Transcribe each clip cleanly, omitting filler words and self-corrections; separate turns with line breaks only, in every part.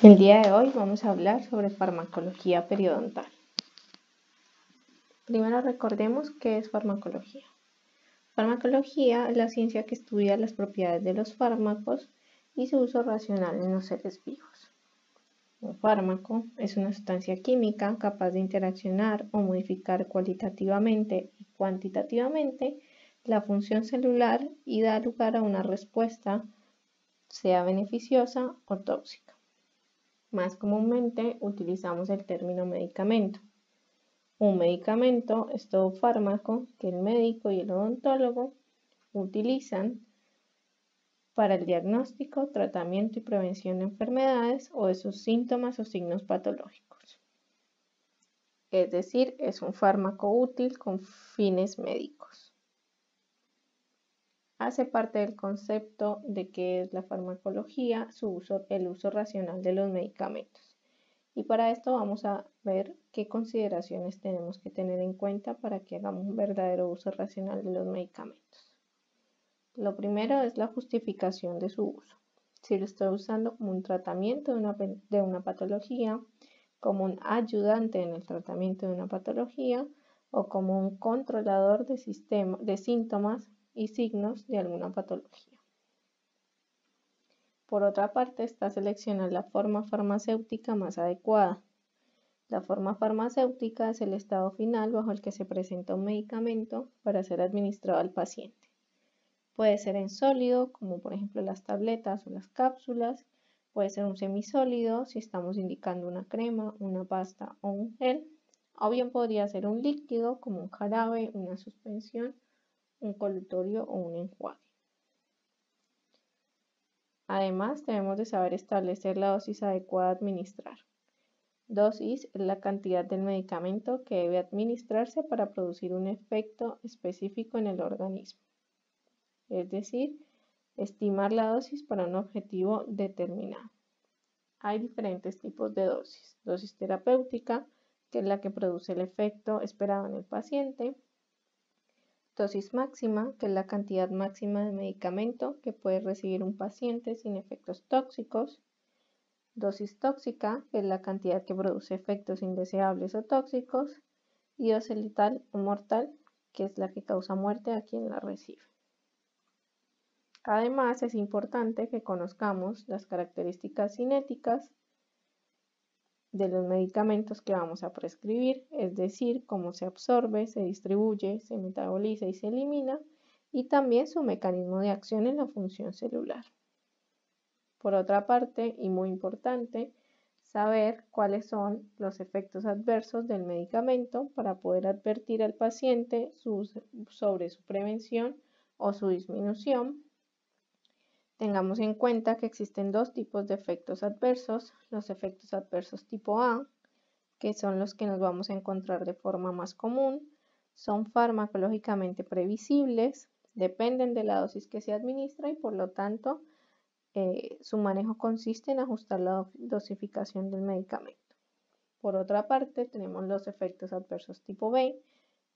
El día de hoy vamos a hablar sobre farmacología periodontal. Primero recordemos qué es farmacología. Farmacología es la ciencia que estudia las propiedades de los fármacos y su uso racional en los seres vivos. Un fármaco es una sustancia química capaz de interaccionar o modificar cualitativamente y cuantitativamente la función celular y da lugar a una respuesta, sea beneficiosa o tóxica. Más comúnmente utilizamos el término medicamento. Un medicamento es todo fármaco que el médico y el odontólogo utilizan para el diagnóstico, tratamiento y prevención de enfermedades o de sus síntomas o signos patológicos. Es decir, es un fármaco útil con fines médicos. Hace parte del concepto de qué es la farmacología, el uso racional de los medicamentos. Y para esto vamos a ver qué consideraciones tenemos que tener en cuenta para que hagamos un verdadero uso racional de los medicamentos. Lo primero es la justificación de su uso. Si lo estoy usando como un tratamiento de una patología, como un ayudante en el tratamiento de una patología o como un controlador de síntomas y signos de alguna patología. Por otra parte, está seleccionar la forma farmacéutica más adecuada. La forma farmacéutica es el estado final bajo el que se presenta un medicamento para ser administrado al paciente. Puede ser en sólido, como por ejemplo las tabletas o las cápsulas. Puede ser un semisólido, si estamos indicando una crema, una pasta o un gel. O bien podría ser un líquido, como un jarabe, una suspensión, un colutorio o un enjuague. Además, debemos de saber establecer la dosis adecuada a administrar. Dosis es la cantidad del medicamento que debe administrarse para producir un efecto específico en el organismo. Es decir, estimar la dosis para un objetivo determinado. Hay diferentes tipos de dosis. Dosis terapéutica, que es la que produce el efecto esperado en el paciente. Dosis máxima, que es la cantidad máxima de medicamento que puede recibir un paciente sin efectos tóxicos. Dosis tóxica, que es la cantidad que produce efectos indeseables o tóxicos. Y dosis letal o mortal, que es la que causa muerte a quien la recibe. Además, es importante que conozcamos las características cinéticas de los medicamentos que vamos a prescribir, es decir, cómo se absorbe, se distribuye, se metaboliza y se elimina, y también su mecanismo de acción en la función celular. Por otra parte, y muy importante, saber cuáles son los efectos adversos del medicamento para poder advertir al paciente sobre su prevención o su disminución. Tengamos en cuenta que existen dos tipos de efectos adversos, los efectos adversos tipo A, que son los que nos vamos a encontrar de forma más común, son farmacológicamente previsibles, dependen de la dosis que se administra y por lo tanto su manejo consiste en ajustar la dosificación del medicamento. Por otra parte, tenemos los efectos adversos tipo B,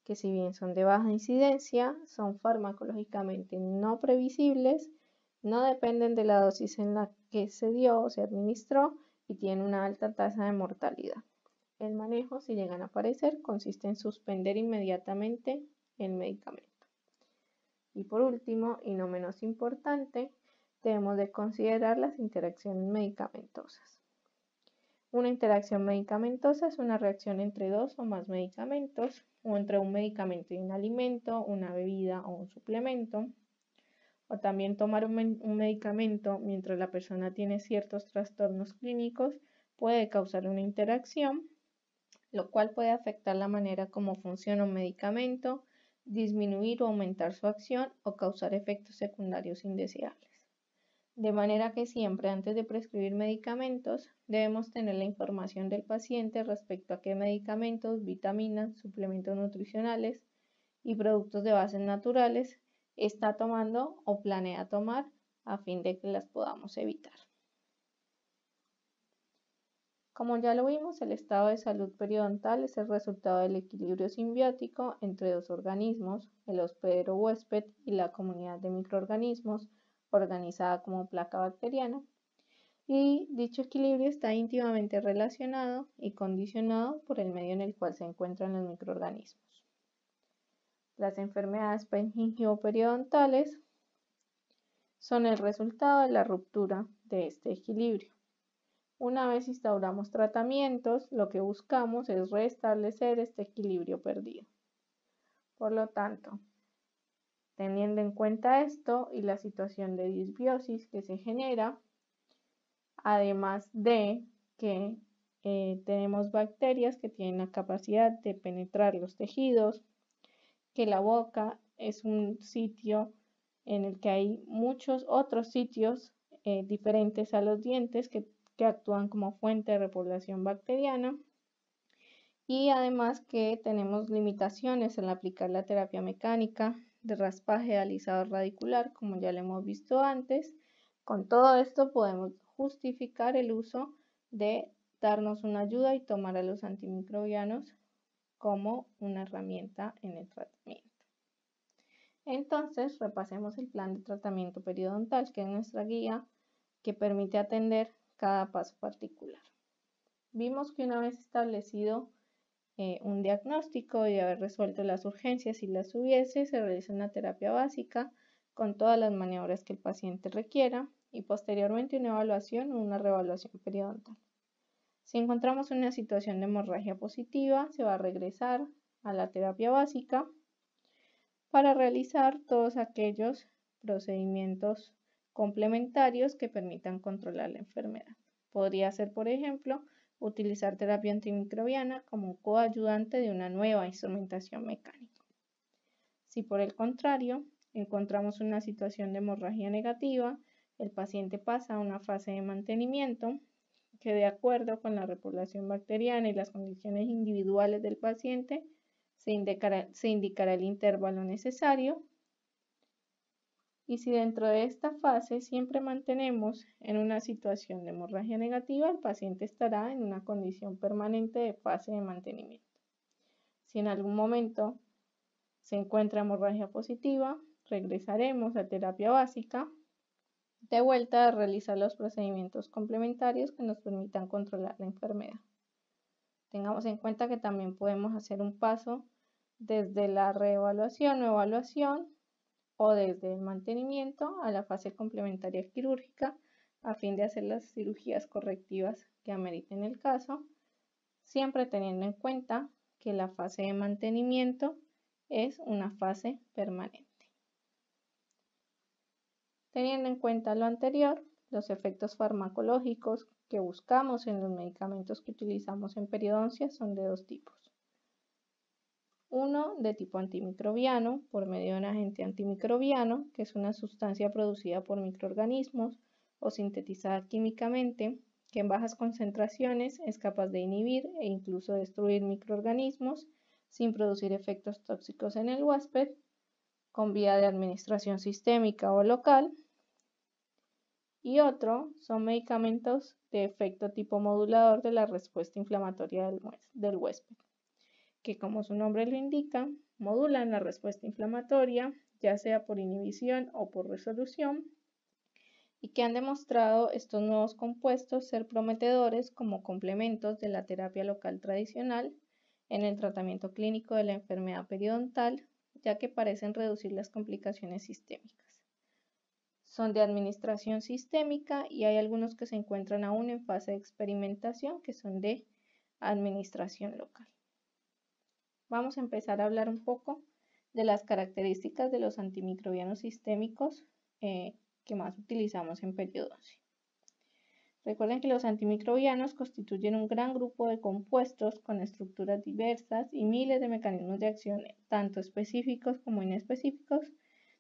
que si bien son de baja incidencia, son farmacológicamente no previsibles, no dependen de la dosis en la que se dio o se administró y tienen una alta tasa de mortalidad. El manejo, si llegan a aparecer, consiste en suspender inmediatamente el medicamento. Y por último, y no menos importante, debemos de considerar las interacciones medicamentosas. Una interacción medicamentosa es una reacción entre dos o más medicamentos o entre un medicamento y un alimento, una bebida o un suplemento. O también tomar un medicamento mientras la persona tiene ciertos trastornos clínicos puede causar una interacción, lo cual puede afectar la manera como funciona un medicamento, disminuir o aumentar su acción o causar efectos secundarios indeseables. De manera que siempre antes de prescribir medicamentos debemos tener la información del paciente respecto a qué medicamentos, vitaminas, suplementos nutricionales y productos de bases naturales está tomando o planea tomar a fin de que las podamos evitar. Como ya lo vimos, el estado de salud periodontal es el resultado del equilibrio simbiótico entre dos organismos, el hospedero huésped y la comunidad de microorganismos organizada como placa bacteriana, y dicho equilibrio está íntimamente relacionado y condicionado por el medio en el cual se encuentran los microorganismos. Las enfermedades periodontal son el resultado de la ruptura de este equilibrio. Una vez instauramos tratamientos, lo que buscamos es restablecer este equilibrio perdido. Por lo tanto, teniendo en cuenta esto y la situación de disbiosis que se genera, además de que tenemos bacterias que tienen la capacidad de penetrar los tejidos, que la boca es un sitio en el que hay muchos otros sitios diferentes a los dientes que actúan como fuente de repoblación bacteriana, y además que tenemos limitaciones al aplicar la terapia mecánica de raspaje alisado radicular, como ya lo hemos visto antes. Con todo esto podemos justificar el uso de darnos una ayuda y tomar a los antimicrobianos como una herramienta en el tratamiento. Entonces, repasemos el plan de tratamiento periodontal, que es nuestra guía que permite atender cada paso particular. Vimos que una vez establecido un diagnóstico y haber resuelto las urgencias si las hubiese, se realiza una terapia básica con todas las maniobras que el paciente requiera y posteriormente una evaluación o una reevaluación periodontal. Si encontramos una situación de hemorragia positiva, se va a regresar a la terapia básica para realizar todos aquellos procedimientos complementarios que permitan controlar la enfermedad. Podría ser, por ejemplo, utilizar terapia antimicrobiana como coayudante de una nueva instrumentación mecánica. Si por el contrario encontramos una situación de hemorragia negativa, el paciente pasa a una fase de mantenimiento que, de acuerdo con la repoblación bacteriana y las condiciones individuales del paciente, se indicará el intervalo necesario. Y si dentro de esta fase siempre mantenemos en una situación de hemorragia negativa, el paciente estará en una condición permanente de fase de mantenimiento. Si en algún momento se encuentra hemorragia positiva, regresaremos a terapia básica, de vuelta a realizar los procedimientos complementarios que nos permitan controlar la enfermedad. Tengamos en cuenta que también podemos hacer un paso desde la reevaluación o evaluación o desde el mantenimiento a la fase complementaria quirúrgica a fin de hacer las cirugías correctivas que ameriten el caso, siempre teniendo en cuenta que la fase de mantenimiento es una fase permanente. Teniendo en cuenta lo anterior, los efectos farmacológicos que buscamos en los medicamentos que utilizamos en periodoncia son de dos tipos. Uno de tipo antimicrobiano, por medio de un agente antimicrobiano, que es una sustancia producida por microorganismos o sintetizada químicamente, que en bajas concentraciones es capaz de inhibir e incluso destruir microorganismos sin producir efectos tóxicos en el huésped, con vía de administración sistémica o local. Y otro son medicamentos de efecto tipo modulador de la respuesta inflamatoria del huésped, que, como su nombre lo indica, modulan la respuesta inflamatoria, ya sea por inhibición o por resolución, y que han demostrado estos nuevos compuestos ser prometedores como complementos de la terapia local tradicional en el tratamiento clínico de la enfermedad periodontal, ya que parecen reducir las complicaciones sistémicas. Son de administración sistémica y hay algunos que se encuentran aún en fase de experimentación que son de administración local. Vamos a empezar a hablar un poco de las características de los antimicrobianos sistémicos que más utilizamos en periodoncia. Recuerden que los antimicrobianos constituyen un gran grupo de compuestos con estructuras diversas y miles de mecanismos de acción, tanto específicos como inespecíficos,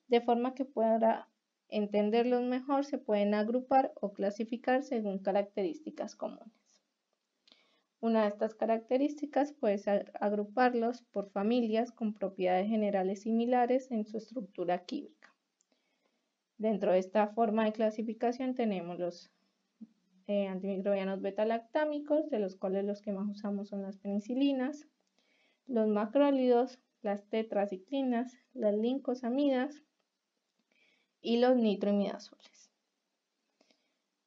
de forma que para entenderlos mejor se pueden agrupar o clasificar según características comunes. Una de estas características puede ser agruparlos por familias con propiedades generales similares en su estructura química. Dentro de esta forma de clasificación tenemos los antimicrobianos beta-lactámicos, de los cuales los que más usamos son las penicilinas, los macrólidos, las tetraciclinas, las lincosamidas y los nitroimidazoles.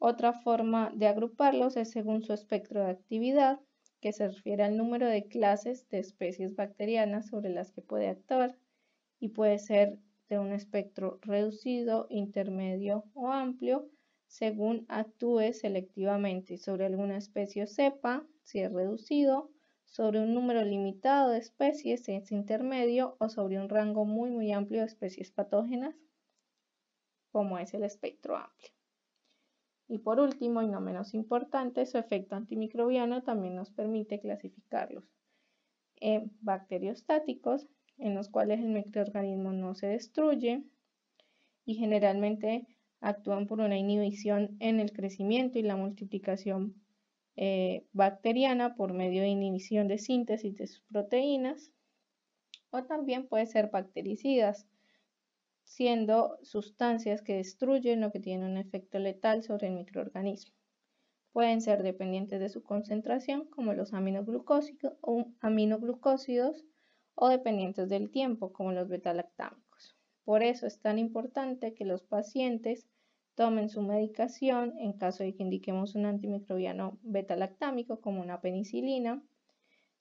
Otra forma de agruparlos es según su espectro de actividad, que se refiere al número de clases de especies bacterianas sobre las que puede actuar y puede ser de un espectro reducido, intermedio o amplio, según actúe selectivamente sobre alguna especie o cepa, si es reducido, sobre un número limitado de especies, si es intermedio, o sobre un rango muy amplio de especies patógenas, como es el espectro amplio. Y por último, y no menos importante, su efecto antimicrobiano también nos permite clasificarlos en bacteriostáticos, en los cuales el microorganismo no se destruye y generalmente actúan por una inhibición en el crecimiento y la multiplicación bacteriana por medio de inhibición de síntesis de sus proteínas, o también puede ser bactericidas, siendo sustancias que destruyen o que tienen un efecto letal sobre el microorganismo. Pueden ser dependientes de su concentración, como los aminoglucósidos, o dependientes del tiempo, como los betalactámicos. Por eso es tan importante que los pacientes tomen su medicación en caso de que indiquemos un antimicrobiano betalactámico, como una penicilina,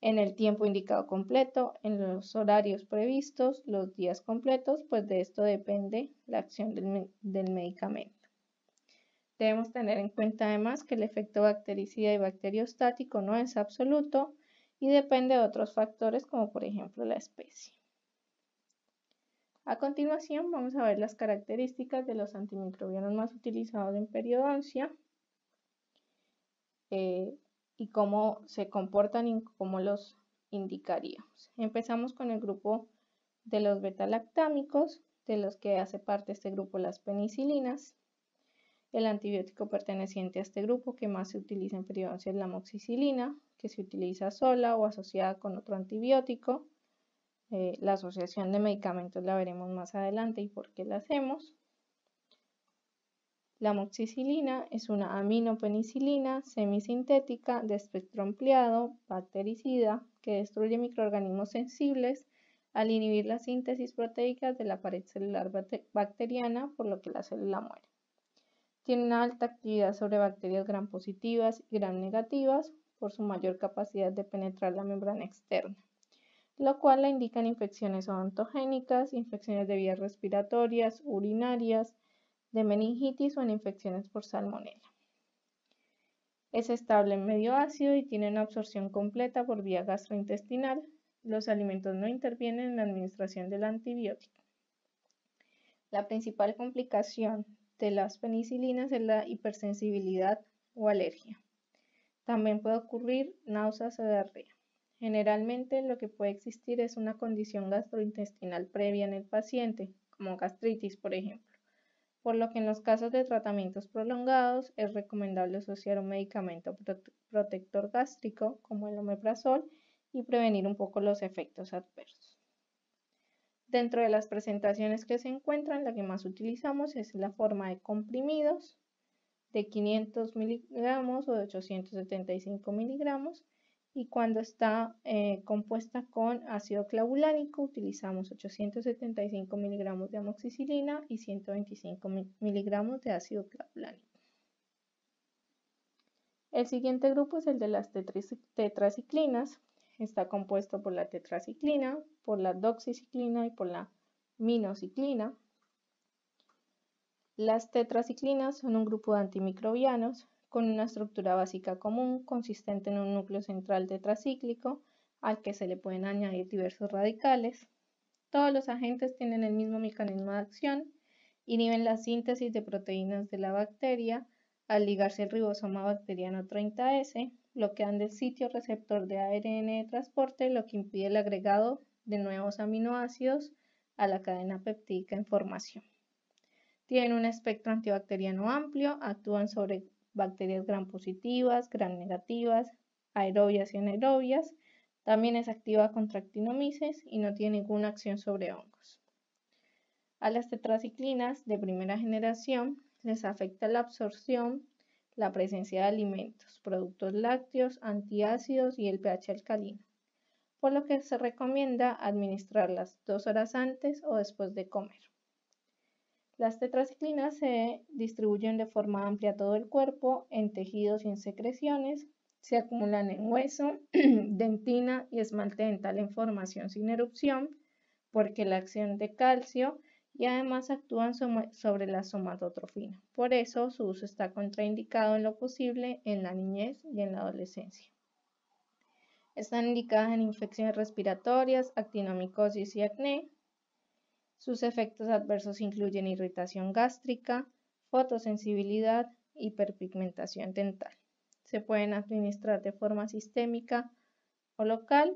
en el tiempo indicado completo, en los horarios previstos, los días completos, pues de esto depende la acción del medicamento. Debemos tener en cuenta además que el efecto bactericida y bacteriostático no es absoluto y depende de otros factores como por ejemplo la especie. A continuación vamos a ver las características de los antimicrobianos más utilizados en periodoncia y cómo se comportan y cómo los indicaríamos. Empezamos con el grupo de los betalactámicos, de los que hace parte este grupo las penicilinas. El antibiótico perteneciente a este grupo que más se utiliza en periodoncia es la amoxicilina, que se utiliza sola o asociada con otro antibiótico. La asociación de medicamentos la veremos más adelante y por qué la hacemos. La amoxicilina es una aminopenicilina semisintética de espectro ampliado, bactericida, que destruye microorganismos sensibles al inhibir la síntesis proteica de la pared celular bacteriana, por lo que la célula muere. Tiene una alta actividad sobre bacterias gram positivas y gram negativas por su mayor capacidad de penetrar la membrana externa, lo cual la indican infecciones odontogénicas, infecciones de vías respiratorias, urinarias, de meningitis o en infecciones por salmonela. Es estable en medio ácido y tiene una absorción completa por vía gastrointestinal. Los alimentos no intervienen en la administración del antibiótico. La principal complicación de las penicilinas es la hipersensibilidad o alergia. También puede ocurrir náuseas o diarrea. Generalmente lo que puede existir es una condición gastrointestinal previa en el paciente, como gastritis por ejemplo, por lo que en los casos de tratamientos prolongados es recomendable asociar un medicamento protector gástrico como el omeprazol y prevenir un poco los efectos adversos. Dentro de las presentaciones que se encuentran, la que más utilizamos es la forma de comprimidos de 500 miligramos o de 875 miligramos, y cuando está compuesta con ácido clavulánico utilizamos 875 miligramos de amoxicilina y 125 miligramos de ácido clavulánico. El siguiente grupo es el de las tetraciclinas. Está compuesto por la tetraciclina, por la doxiciclina y por la minociclina. Las tetraciclinas son un grupo de antimicrobianos con una estructura básica común consistente en un núcleo central tetracíclico al que se le pueden añadir diversos radicales. Todos los agentes tienen el mismo mecanismo de acción, inhiben la síntesis de proteínas de la bacteria al ligarse al ribosoma bacteriano 30S, bloquean el sitio receptor de ARN de transporte, lo que impide el agregado de nuevos aminoácidos a la cadena peptídica en formación. Tienen un espectro antibacteriano amplio, actúan sobre bacterias gram positivas, gram negativas, aerobias y anaerobias. También es activa contra actinomyces y no tiene ninguna acción sobre hongos. A las tetraciclinas de primera generación les afecta la absorción, la presencia de alimentos, productos lácteos, antiácidos y el pH alcalino, por lo que se recomienda administrarlas 2 horas antes o después de comer. Las tetraciclinas se distribuyen de forma amplia a todo el cuerpo, en tejidos y en secreciones. Se acumulan en hueso, dentina y esmalte dental en formación sin erupción, porque la acción de calcio y además actúan sobre la somatotrofina. Por eso su uso está contraindicado en lo posible en la niñez y en la adolescencia. Están indicadas en infecciones respiratorias, actinomicosis y acné. Sus efectos adversos incluyen irritación gástrica, fotosensibilidad, hiperpigmentación dental. Se pueden administrar de forma sistémica o local.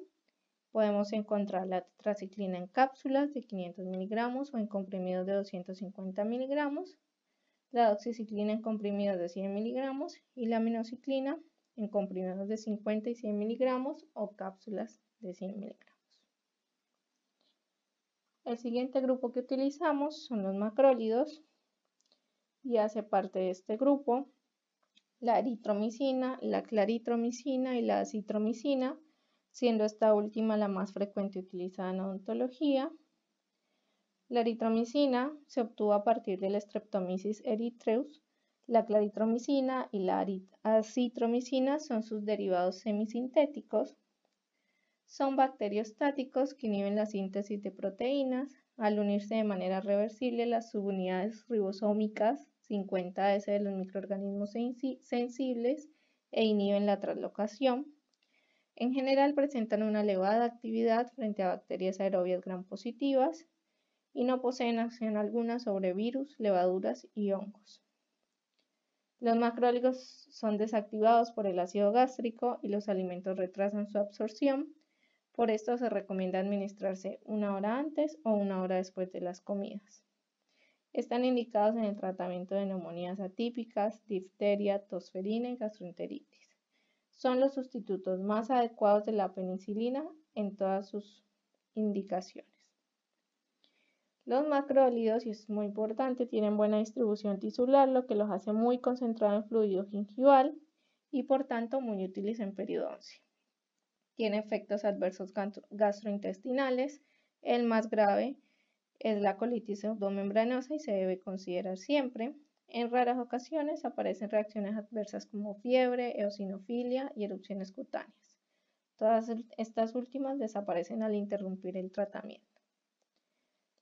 Podemos encontrar la tetraciclina en cápsulas de 500 miligramos o en comprimidos de 250 miligramos, la doxiciclina en comprimidos de 100 miligramos y la minoxiclina en comprimidos de 50 y 100 miligramos o cápsulas de 100 miligramos. El siguiente grupo que utilizamos son los macrólidos y hace parte de este grupo la eritromicina, la claritromicina y la acitromicina, siendo esta última la más frecuente utilizada en odontología. La eritromicina se obtuvo a partir del Streptomyces erythraeus. La claritromicina y la acitromicina son sus derivados semisintéticos. Son bacteriostáticos que inhiben la síntesis de proteínas. Al unirse de manera reversible las subunidades ribosómicas 50S de los microorganismos sensibles e inhiben la translocación. En general presentan una elevada actividad frente a bacterias aerobias gram positivas y no poseen acción alguna sobre virus, levaduras y hongos. Los macrólidos son desactivados por el ácido gástrico y los alimentos retrasan su absorción. Por esto se recomienda administrarse 1 hora antes o 1 hora después de las comidas. Están indicados en el tratamiento de neumonías atípicas, difteria, tosferina y gastroenteritis. Son los sustitutos más adecuados de la penicilina en todas sus indicaciones. Los macrólidos, y es muy importante, tienen buena distribución tisular, lo que los hace muy concentrados en fluido gingival y por tanto muy útiles en periodoncia. Tiene efectos adversos gastrointestinales. El más grave es la colitis pseudomembranosa y se debe considerar siempre. En raras ocasiones aparecen reacciones adversas como fiebre, eosinofilia y erupciones cutáneas. Todas estas últimas desaparecen al interrumpir el tratamiento.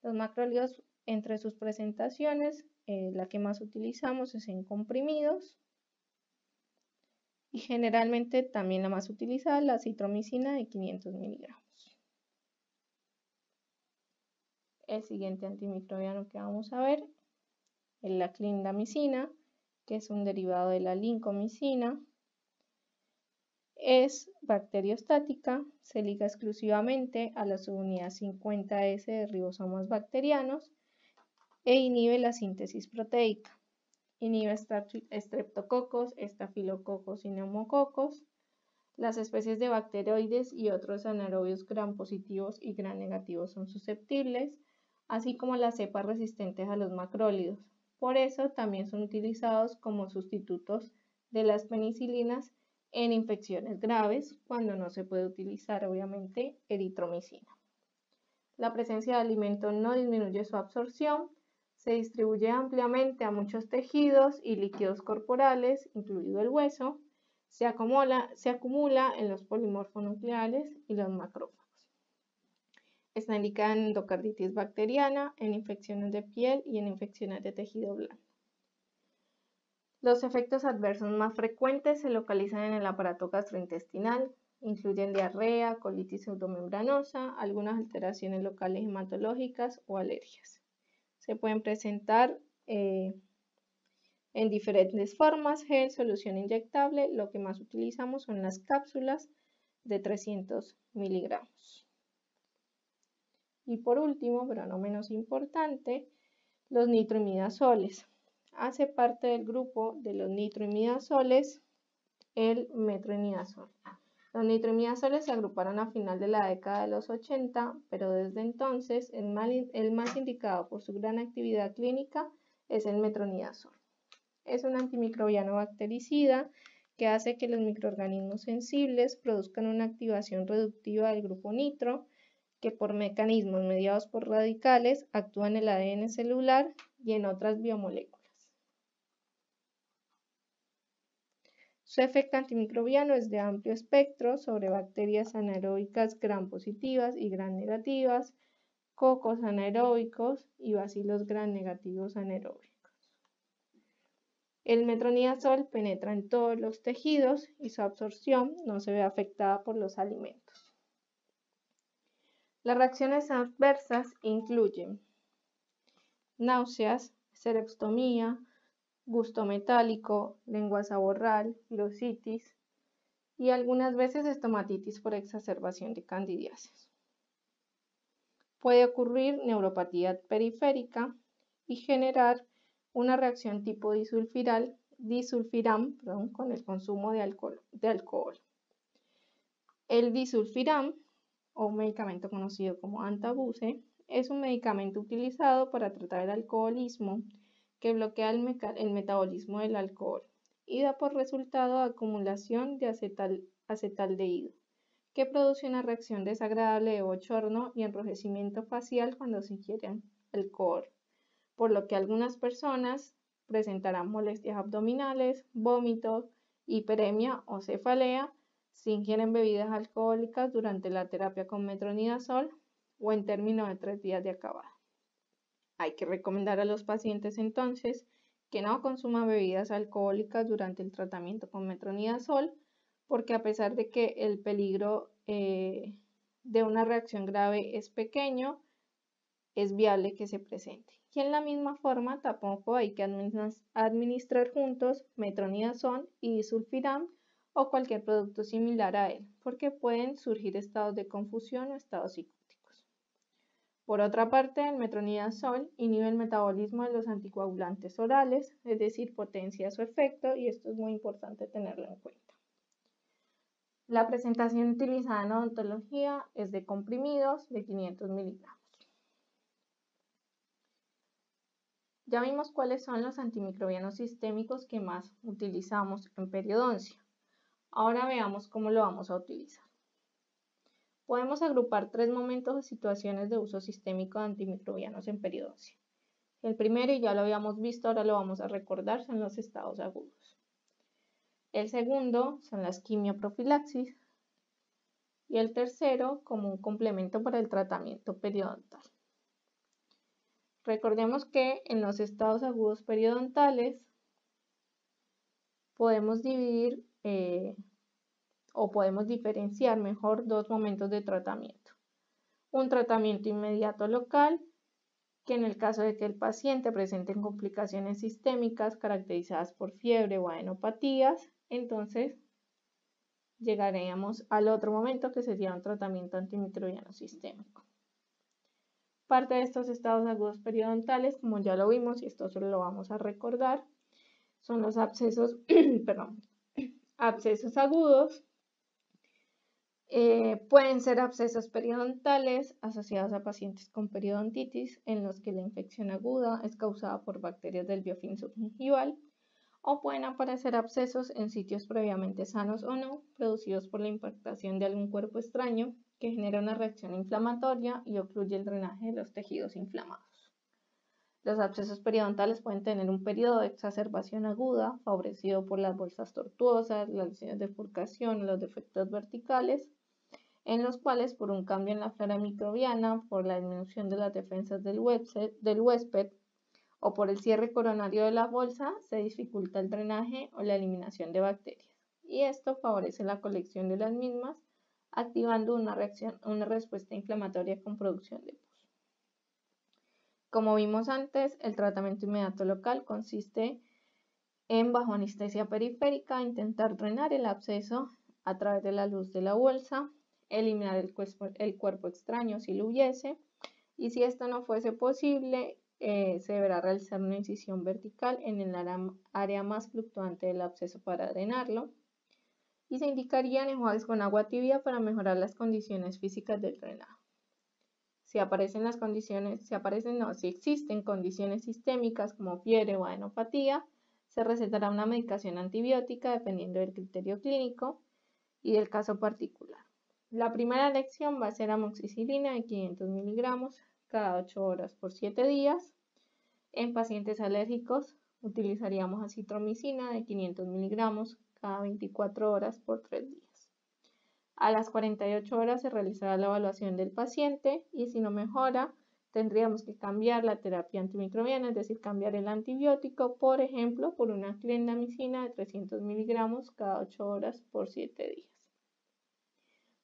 Los macrólidos, entre sus presentaciones, la que más utilizamos es en comprimidos. Y generalmente también la más utilizada es la acitromicina de 500 miligramos. El siguiente antimicrobiano que vamos a ver es la clindamicina, que es un derivado de la lincomicina. Es bacteriostática, se liga exclusivamente a la subunidad 50S de ribosomas bacterianos e inhibe la síntesis proteica. Inhibe estreptococos, estafilococos y neumococos. Las especies de bacteroides y otros anaerobios gram positivos y gram negativos son susceptibles, así como las cepas resistentes a los macrólidos. Por eso también son utilizados como sustitutos de las penicilinas en infecciones graves, cuando no se puede utilizar obviamente eritromicina. La presencia de alimento no disminuye su absorción. Se distribuye ampliamente a muchos tejidos y líquidos corporales, incluido el hueso. Se acumula en los polimorfonucleares y los macrófagos. Está indicada en endocarditis bacteriana, en infecciones de piel y en infecciones de tejido blando. Los efectos adversos más frecuentes se localizan en el aparato gastrointestinal. Incluyen diarrea, colitis pseudomembranosa, algunas alteraciones locales hematológicas o alergias. Se pueden presentar en diferentes formas, gel, solución inyectable. Lo que más utilizamos son las cápsulas de 300 miligramos. Y por último, pero no menos importante, los nitroimidazoles. Hace parte del grupo de los nitroimidazoles el metronidazol. Los nitroimidazoles se agruparon a final de la década de los 80, pero desde entonces el más indicado por su gran actividad clínica es el metronidazol. Es un antimicrobiano bactericida que hace que los microorganismos sensibles produzcan una activación reductiva del grupo nitro, que por mecanismos mediados por radicales actúa en el ADN celular y en otras biomoléculas. Su efecto antimicrobiano es de amplio espectro sobre bacterias anaeróbicas gram positivas y gram negativas, cocos anaeróbicos y bacilos gram negativos anaeróbicos. El metronidazol penetra en todos los tejidos y su absorción no se ve afectada por los alimentos. Las reacciones adversas incluyen náuseas, cerebostomía, gusto metálico, lengua saborral, glossitis y algunas veces estomatitis por exacerbación de candidiasis. Puede ocurrir neuropatía periférica y generar una reacción tipo disulfiram con el consumo de alcohol. El disulfiram, o un medicamento conocido como Antabuse, es un medicamento utilizado para tratar el alcoholismo que bloquea el metabolismo del alcohol y da por resultado acumulación de acetaldehído, que produce una reacción desagradable de bochorno y enrojecimiento facial cuando se ingiere alcohol, por lo que algunas personas presentarán molestias abdominales, vómitos, hiperemia o cefalea si ingieren bebidas alcohólicas durante la terapia con metronidazol o en términos de 3 días de acabado. Hay que recomendar a los pacientes entonces que no consuman bebidas alcohólicas durante el tratamiento con metronidazol, porque a pesar de que el peligro de una reacción grave es pequeño, es viable que se presente. Y en la misma forma tampoco hay que administrar juntos metronidazol y disulfiram o cualquier producto similar a él, porque pueden surgir estados de confusión o estados psicóticos. Por otra parte, el metronidazol inhibe el metabolismo de los anticoagulantes orales, es decir, potencia su efecto, y esto es muy importante tenerlo en cuenta. La presentación utilizada en odontología es de comprimidos de 500 miligramos. Ya vimos cuáles son los antimicrobianos sistémicos que más utilizamos en periodoncia. Ahora veamos cómo lo vamos a utilizar. Podemos agrupar 3 momentos o situaciones de uso sistémico de antimicrobianos en periodoncia. El primero, y ya lo habíamos visto, ahora lo vamos a recordar, son los estados agudos. El segundo son las quimioprofilaxis. Y el tercero, como un complemento para el tratamiento periodontal. Recordemos que en los estados agudos periodontales podemos dividir o podemos diferenciar mejor 2 momentos de tratamiento. Un tratamiento inmediato local, que en el caso de que el paciente presente complicaciones sistémicas caracterizadas por fiebre o adenopatías, entonces llegaríamos al otro momento que sería un tratamiento antimicrobiano sistémico. Parte de estos estados agudos periodontales, como ya lo vimos, y esto solo lo vamos a recordar, son los abscesos, abscesos agudos. Pueden ser abscesos periodontales asociados a pacientes con periodontitis en los que la infección aguda es causada por bacterias del biofilm subgingival, o pueden aparecer abscesos en sitios previamente sanos o no, producidos por la impactación de algún cuerpo extraño que genera una reacción inflamatoria y ocluye el drenaje de los tejidos inflamados. Los abscesos periodontales pueden tener un periodo de exacerbación aguda, favorecido por las bolsas tortuosas, las lesiones de bifurcación, los defectos verticales, en los cuales por un cambio en la flora microbiana, por la disminución de las defensas del huésped o por el cierre coronario de la bolsa, se dificulta el drenaje o la eliminación de bacterias, y esto favorece la colección de las mismas, activando una respuesta inflamatoria con producción de pus. Como vimos antes, el tratamiento inmediato local consiste en, bajo anestesia periférica, intentar drenar el absceso a través de la luz de la bolsa, eliminar el cuerpo extraño si lo hubiese, y si esto no fuese posible, se deberá realizar una incisión vertical en el área más fluctuante del absceso para drenarlo, y se indicarían enjuagues con agua tibia para mejorar las condiciones físicas del drenado. Si existen condiciones sistémicas como fiebre o adenopatía, se recetará una medicación antibiótica dependiendo del criterio clínico y del caso particular. La primera elección va a ser amoxicilina de 500 miligramos cada 8 horas por 7 días. En pacientes alérgicos utilizaríamos acitromicina de 500 miligramos cada 24 horas por 3 días. A las 48 horas se realizará la evaluación del paciente y si no mejora, tendríamos que cambiar la terapia antimicrobiana, es decir, cambiar el antibiótico, por ejemplo, por una clindamicina de 300 miligramos cada 8 horas por 7 días.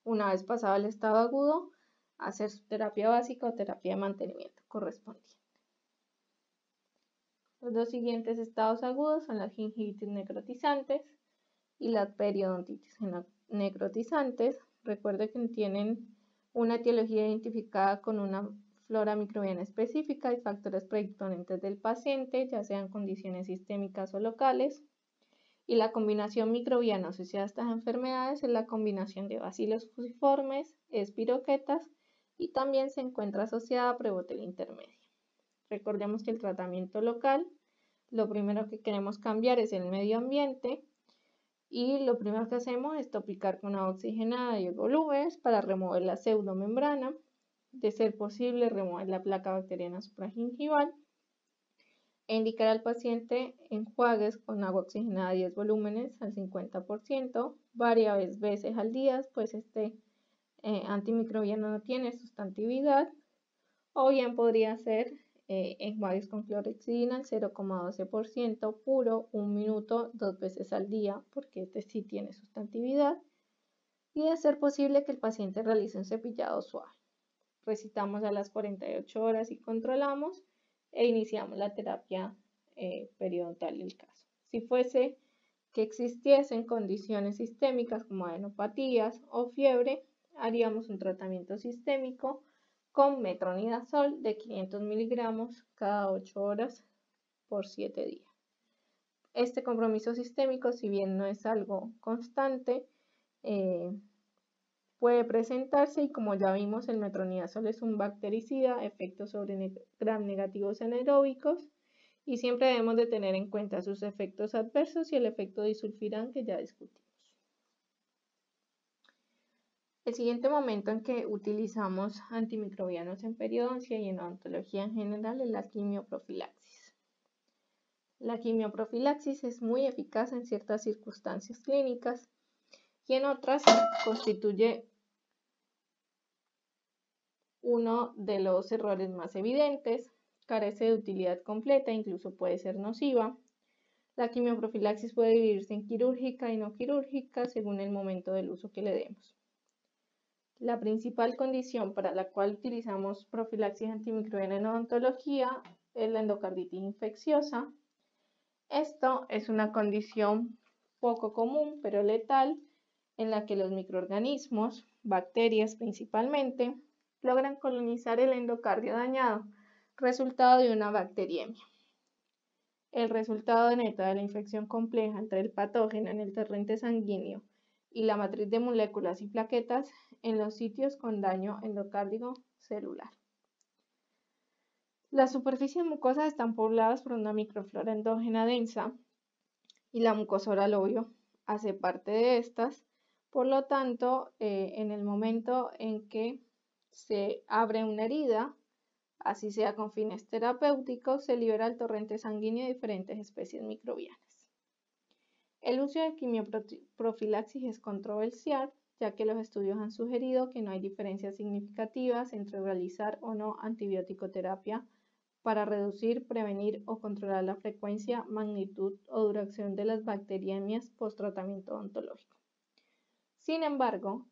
Una vez pasado el estado agudo, hacer su terapia básica o terapia de mantenimiento correspondiente. Los dos siguientes estados agudos son las gingivitis necrotizantes y las periodontitis necrotizantes. Recuerde que tienen una etiología identificada con una flora microbiana específica y factores predisponentes del paciente, ya sean condiciones sistémicas o locales. Y la combinación microbiana asociada a estas enfermedades es la combinación de bacilos fusiformes, espiroquetas y también se encuentra asociada a Prevotella intermedia. Recordemos que el tratamiento local, lo primero que queremos cambiar es el medio ambiente y lo primero que hacemos es topicar con agua oxigenada y volúmenes para remover la pseudomembrana, de ser posible remover la placa bacteriana supragingival e indicar al paciente enjuagues con agua oxigenada 10 volúmenes al 50% varias veces al día, pues este antimicrobiano no tiene sustantividad, o bien podría ser enjuagues con clorhexidina al 0,12% puro 1 minuto 2 veces al día, porque este sí tiene sustantividad, y de ser posible que el paciente realice un cepillado suave. Recitamos a las 48 horas y controlamos e iniciamos la terapia periodontal del caso. Si fuese que existiesen condiciones sistémicas como adenopatías o fiebre, haríamos un tratamiento sistémico con metronidazol de 500 miligramos cada 8 horas por 7 días. Este compromiso sistémico, si bien no es algo constante, puede presentarse y como ya vimos, el metronidazol es un bactericida, efectos sobre gram negativos anaeróbicos y siempre debemos de tener en cuenta sus efectos adversos y el efecto disulfiram que ya discutimos. El siguiente momento en que utilizamos antimicrobianos en periodoncia y en odontología en general es la quimioprofilaxis. La quimioprofilaxis es muy eficaz en ciertas circunstancias clínicas y en otras constituye uno de los errores más evidentes, carece de utilidad completa, incluso puede ser nociva. La quimioprofilaxis puede dividirse en quirúrgica y no quirúrgica según el momento del uso que le demos. La principal condición para la cual utilizamos profilaxis antimicrobiana en odontología es la endocarditis infecciosa. Esto es una condición poco común pero letal en la que los microorganismos, bacterias principalmente, logran colonizar el endocardio dañado, resultado de una bacteriemia. El resultado neto de la infección compleja entre el patógeno en el torrente sanguíneo y la matriz de moléculas y plaquetas en los sitios con daño endocárdico celular. Las superficies mucosas están pobladas por una microflora endógena densa y la mucosa oral obvio hace parte de estas. Por lo tanto, en el momento en que se abre una herida, así sea con fines terapéuticos, se libera el torrente sanguíneo de diferentes especies microbianas. El uso de quimioprofilaxis es controversial, ya que los estudios han sugerido que no hay diferencias significativas entre realizar o no antibiótico-terapia para reducir, prevenir o controlar la frecuencia, magnitud o duración de las bacteriemias post-tratamiento odontológico. Sin embargo,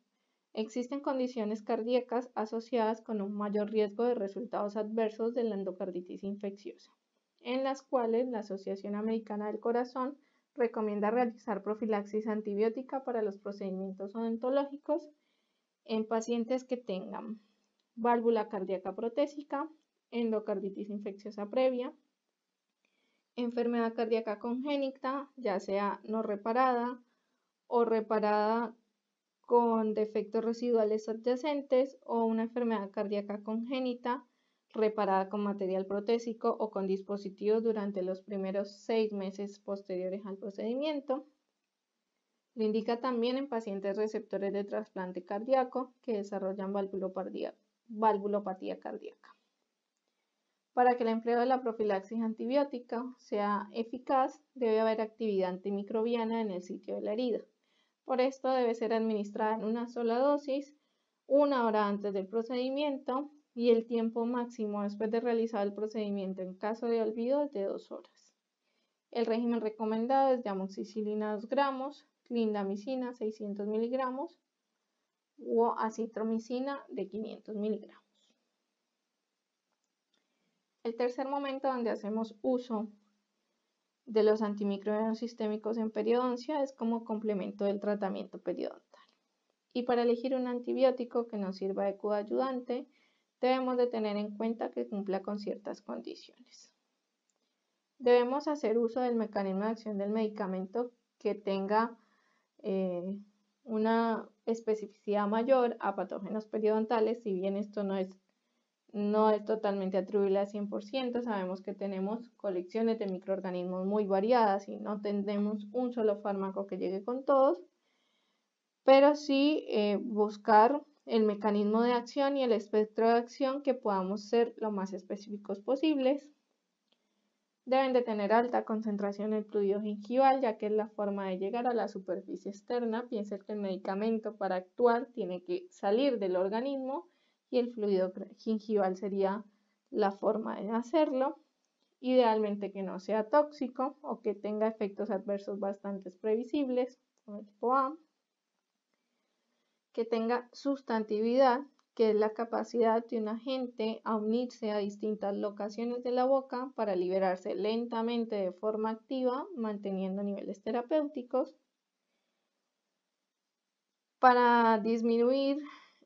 existen condiciones cardíacas asociadas con un mayor riesgo de resultados adversos de la endocarditis infecciosa, en las cuales la Asociación Americana del Corazón recomienda realizar profilaxis antibiótica para los procedimientos odontológicos en pacientes que tengan válvula cardíaca protésica, endocarditis infecciosa previa, enfermedad cardíaca congénita, ya sea no reparada o reparada con defectos residuales adyacentes, o una enfermedad cardíaca congénita reparada con material protésico o con dispositivos durante los primeros 6 meses posteriores al procedimiento. Lo indica también en pacientes receptores de trasplante cardíaco que desarrollan valvulopatía cardíaca. Para que el empleo de la profilaxis antibiótica sea eficaz, debe haber actividad antimicrobiana en el sitio de la herida. Por esto debe ser administrada en una sola dosis, 1 hora antes del procedimiento y el tiempo máximo después de realizar el procedimiento en caso de olvido es de 2 horas. El régimen recomendado es de amoxicilina 2 gramos, clindamicina 600 miligramos o acitromicina de 500 miligramos. El tercer momento donde hacemos uso de los antimicrobianos sistémicos en periodoncia es como complemento del tratamiento periodontal. Y para elegir un antibiótico que nos sirva de coayudante, debemos de tener en cuenta que cumpla con ciertas condiciones. Debemos hacer uso del mecanismo de acción del medicamento que tenga una especificidad mayor a patógenos periodontales. Si bien esto no es totalmente atribuible al 100%, sabemos que tenemos colecciones de microorganismos muy variadas y no tenemos un solo fármaco que llegue con todos, pero sí buscar el mecanismo de acción y el espectro de acción que podamos ser lo más específicos posibles. Deben de tener alta concentración en fluido gingival, ya que es la forma de llegar a la superficie externa. Piensen que el medicamento para actuar tiene que salir del organismo y el fluido gingival sería la forma de hacerlo. Idealmente que no sea tóxico o que tenga efectos adversos bastante previsibles, como el tipo A. Que tenga sustantividad, que es la capacidad de un agente a unirse a distintas locaciones de la boca para liberarse lentamente de forma activa, manteniendo niveles terapéuticos. Para disminuir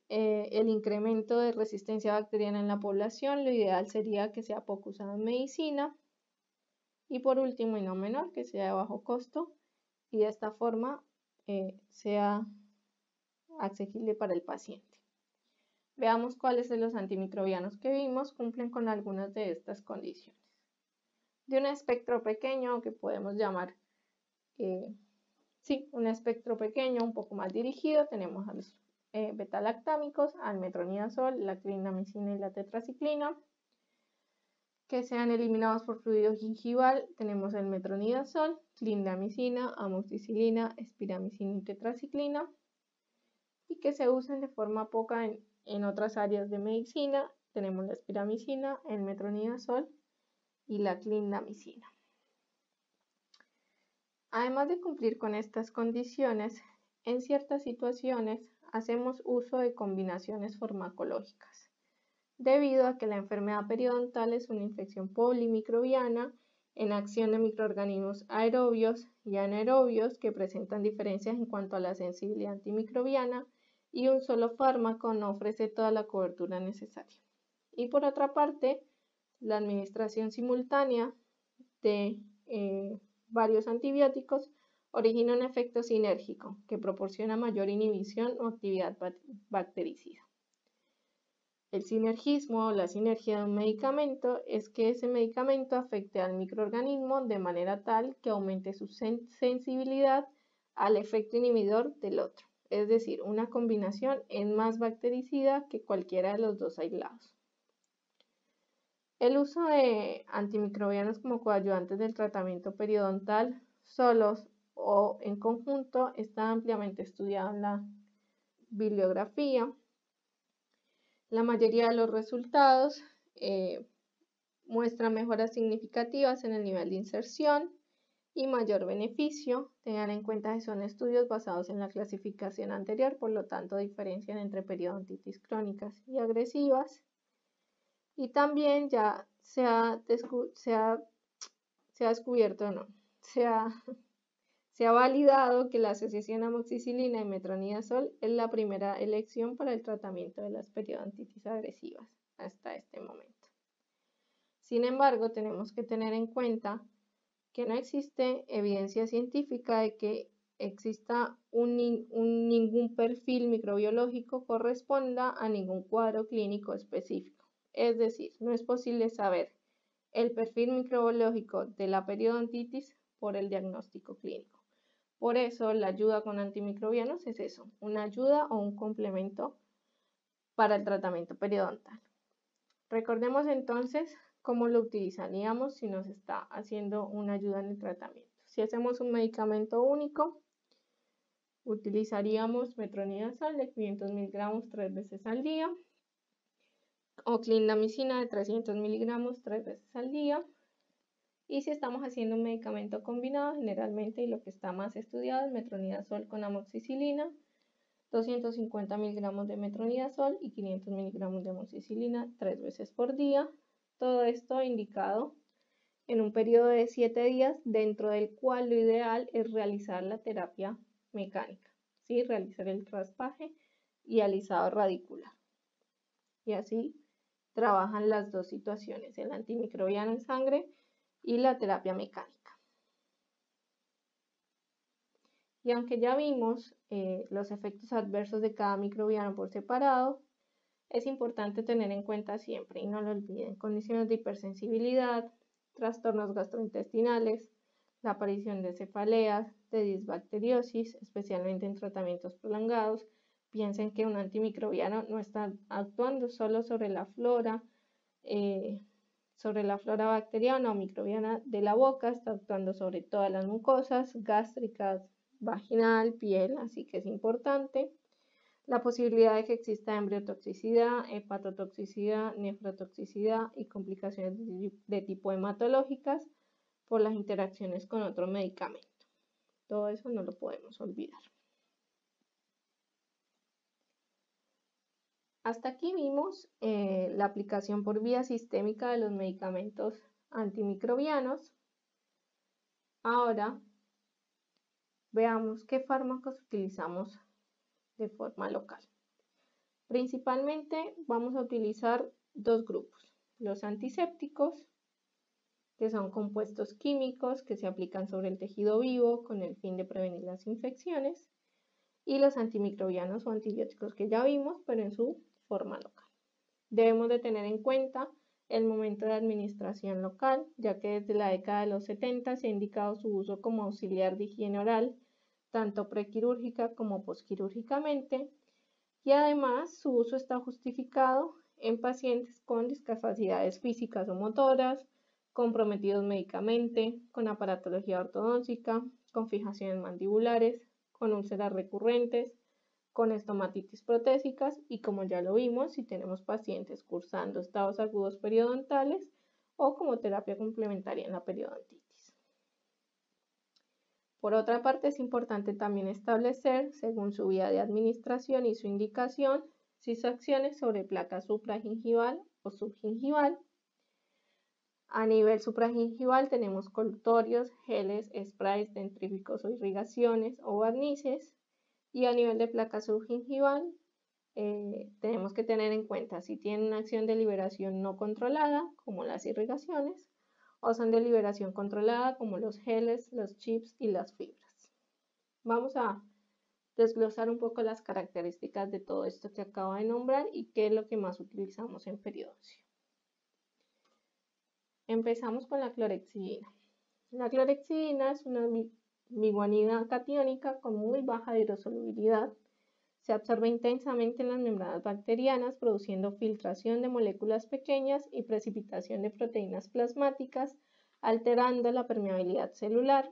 el incremento de resistencia bacteriana en la población, lo ideal sería que sea poco usado en medicina. Y por último, y no menor, que sea de bajo costo y de esta forma sea accesible para el paciente. Veamos cuáles de los antimicrobianos que vimos cumplen con algunas de estas condiciones. De un espectro pequeño que podemos llamar, un espectro pequeño un poco más dirigido, tenemos a los betalactámicos, al metronidazol, la clindamicina y la tetraciclina. Que sean eliminados por fluido gingival, tenemos el metronidazol, clindamicina, amoxicilina, espiramicina y tetraciclina. Y que se usen de forma poca en otras áreas de medicina, tenemos la espiramicina, el metronidazol y la clindamicina. Además de cumplir con estas condiciones, en ciertas situaciones hacemos uso de combinaciones farmacológicas, debido a que la enfermedad periodontal es una infección polimicrobiana en acción de microorganismos aerobios y anaerobios que presentan diferencias en cuanto a la sensibilidad antimicrobiana, y un solo fármaco no ofrece toda la cobertura necesaria. Y por otra parte, la administración simultánea de varios antibióticos origina un efecto sinérgico que proporciona mayor inhibición o actividad bactericida. El sinergismo o la sinergia de un medicamento es que ese medicamento afecte al microorganismo de manera tal que aumente su sensibilidad al efecto inhibidor del otro. Es decir, una combinación es más bactericida que cualquiera de los dos aislados. El uso de antimicrobianos como coayudantes del tratamiento periodontal, solos o en conjunto, está ampliamente estudiado en la bibliografía. La mayoría de los resultados muestran mejoras significativas en el nivel de inserción y mayor beneficio. Tengan en cuenta que son estudios basados en la clasificación anterior, por lo tanto diferencian entre periodontitis crónicas y agresivas. Y también ya se ha validado que la asociación amoxicilina y metronidazol es la primera elección para el tratamiento de las periodontitis agresivas hasta este momento. Sin embargo, tenemos que tener en cuenta que no existe evidencia científica de que exista ningún perfil microbiológico corresponda a ningún cuadro clínico específico. Es decir, no es posible saber el perfil microbiológico de la periodontitis por el diagnóstico clínico. Por eso, la ayuda con antimicrobianos es eso, una ayuda o un complemento para el tratamiento periodontal. Recordemos entonces ¿cómo lo utilizaríamos si nos está haciendo una ayuda en el tratamiento? Si hacemos un medicamento único, utilizaríamos metronidazol de 500 miligramos 3 veces al día o clindamicina de 300 miligramos 3 veces al día. Y si estamos haciendo un medicamento combinado, generalmente, y lo que está más estudiado es metronidazol con amoxicilina, 250 miligramos de metronidazol y 500 miligramos de amoxicilina 3 veces por día. Todo esto indicado en un periodo de 7 días, dentro del cual lo ideal es realizar la terapia mecánica, ¿sí? Realizar el traspaje y alisado radicular. Y así trabajan las dos situaciones, el antimicrobiano en sangre y la terapia mecánica. Y aunque ya vimos los efectos adversos de cada microbiano por separado, es importante tener en cuenta siempre, y no lo olviden, condiciones de hipersensibilidad, trastornos gastrointestinales, la aparición de cefaleas, de disbacteriosis, especialmente en tratamientos prolongados. Piensen que un antimicrobiano no está actuando solo sobre la flora bacteriana o microbiana de la boca, está actuando sobre todas las mucosas gástricas, vaginal, piel, así que es importante. La posibilidad de que exista embriotoxicidad, hepatotoxicidad, nefrotoxicidad y complicaciones de tipo hematológicas por las interacciones con otro medicamento. Todo eso no lo podemos olvidar. Hasta aquí vimos la aplicación por vía sistémica de los medicamentos antimicrobianos. Ahora veamos qué fármacos utilizamos de forma local. Principalmente vamos a utilizar dos grupos, los antisépticos, que son compuestos químicos que se aplican sobre el tejido vivo con el fin de prevenir las infecciones, y los antimicrobianos o antibióticos que ya vimos, pero en su forma local. Debemos de tener en cuenta el momento de administración local, ya que desde la década de los 70 se ha indicado su uso como auxiliar de higiene oral, tanto prequirúrgica como posquirúrgicamente, y además su uso está justificado en pacientes con discapacidades físicas o motoras, comprometidos médicamente, con aparatología ortodóntica, con fijaciones mandibulares, con úlceras recurrentes, con estomatitis protésicas y, como ya lo vimos, si tenemos pacientes cursando estados agudos periodontales o como terapia complementaria en la periodontitis. Por otra parte, es importante también establecer, según su vía de administración y su indicación, sus acciones sobre placa supragingival o subgingival. A nivel supragingival tenemos colutorios, geles, sprays, dentríficos o irrigaciones o barnices. Y a nivel de placa subgingival tenemos que tener en cuenta si tienen una acción de liberación no controlada, como las irrigaciones, o son de liberación controlada, como los geles, los chips y las fibras. Vamos a desglosar un poco las características de todo esto que acabo de nombrar y qué es lo que más utilizamos en periodoncia. Empezamos con la clorexidina. La clorexidina es una miguanida catiónica con muy baja hidrosolubilidad. Se absorbe intensamente en las membranas bacterianas, produciendo filtración de moléculas pequeñas y precipitación de proteínas plasmáticas, alterando la permeabilidad celular.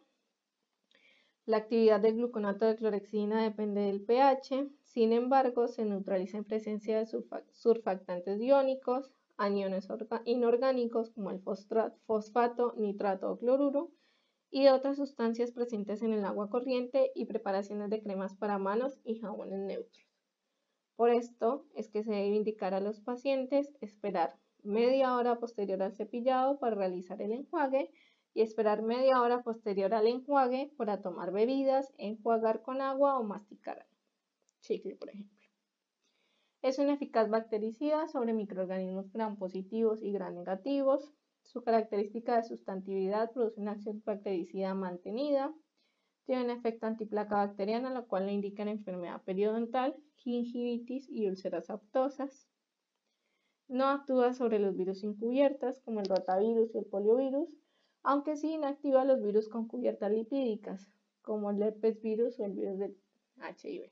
La actividad del gluconato de clorexidina depende del pH, sin embargo, se neutraliza en presencia de surfactantes iónicos, aniones inorgánicos como el fosfato, nitrato o cloruro, y de otras sustancias presentes en el agua corriente y preparaciones de cremas para manos y jabones neutros. Por esto es que se debe indicar a los pacientes esperar media hora posterior al cepillado para realizar el enjuague y esperar media hora posterior al enjuague para tomar bebidas, enjuagar con agua o masticar chicle, por ejemplo. Es un eficaz bactericida sobre microorganismos gram positivos y gram negativos. Su característica de sustantividad produce una acción bactericida mantenida. Tiene un efecto antiplaca bacteriana, lo cual lo indica en enfermedad periodontal, gingivitis y úlceras aftosas. No actúa sobre los virus encubiertas, como el rotavirus y el poliovirus, aunque sí inactiva los virus con cubiertas lipídicas, como el herpesvirus o el virus del HIV.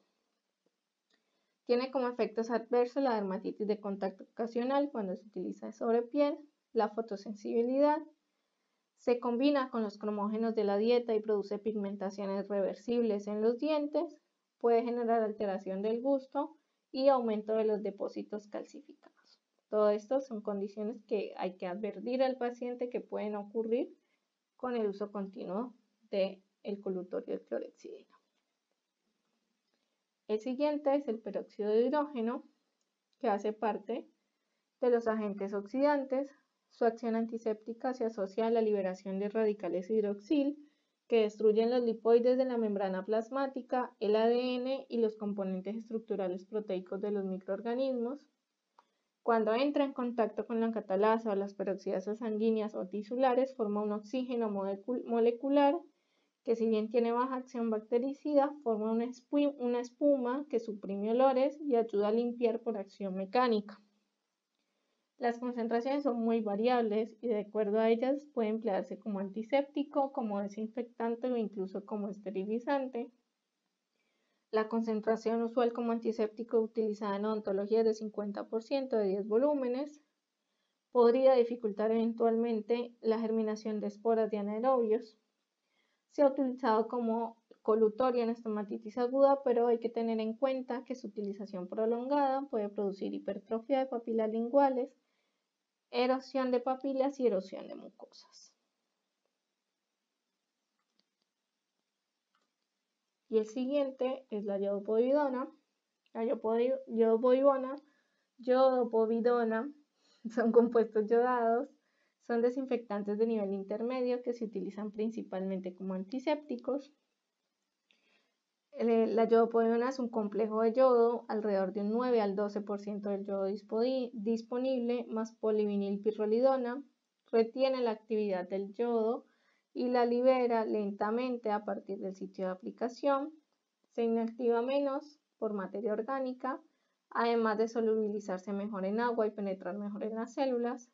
Tiene como efectos adversos la dermatitis de contacto ocasional cuando se utiliza sobre piel, la fotosensibilidad, se combina con los cromógenos de la dieta y produce pigmentaciones reversibles en los dientes, puede generar alteración del gusto y aumento de los depósitos calcificados. Todo esto son condiciones que hay que advertir al paciente que pueden ocurrir con el uso continuo del colutorio de clorhexidina. El siguiente es el peróxido de hidrógeno, que hace parte de los agentes oxidantes. Su acción antiséptica se asocia a la liberación de radicales hidroxil que destruyen los lipoides de la membrana plasmática, el ADN y los componentes estructurales proteicos de los microorganismos. Cuando entra en contacto con la catalasa o las peroxidasas sanguíneas o tisulares, forma un oxígeno molecular que, si bien tiene baja acción bactericida, forma una espuma que suprime olores y ayuda a limpiar por acción mecánica. Las concentraciones son muy variables y, de acuerdo a ellas, puede emplearse como antiséptico, como desinfectante o incluso como esterilizante. La concentración usual como antiséptico utilizada en odontología es de 50% de 10 volúmenes. Podría dificultar eventualmente la germinación de esporas de anaerobios. Se ha utilizado como colutorio en estomatitis aguda, pero hay que tener en cuenta que su utilización prolongada puede producir hipertrofia de papilas linguales, erosión de papilas y erosión de mucosas. Y el siguiente es la iodopovidona. La iodopovidona son compuestos yodados, son desinfectantes de nivel intermedio que se utilizan principalmente como antisépticos. La iodopovidona es un complejo de yodo, alrededor de un 9 al 12% del yodo disponible, más polivinilpirrolidona, retiene la actividad del yodo y la libera lentamente a partir del sitio de aplicación. Se inactiva menos por materia orgánica, además de solubilizarse mejor en agua y penetrar mejor en las células.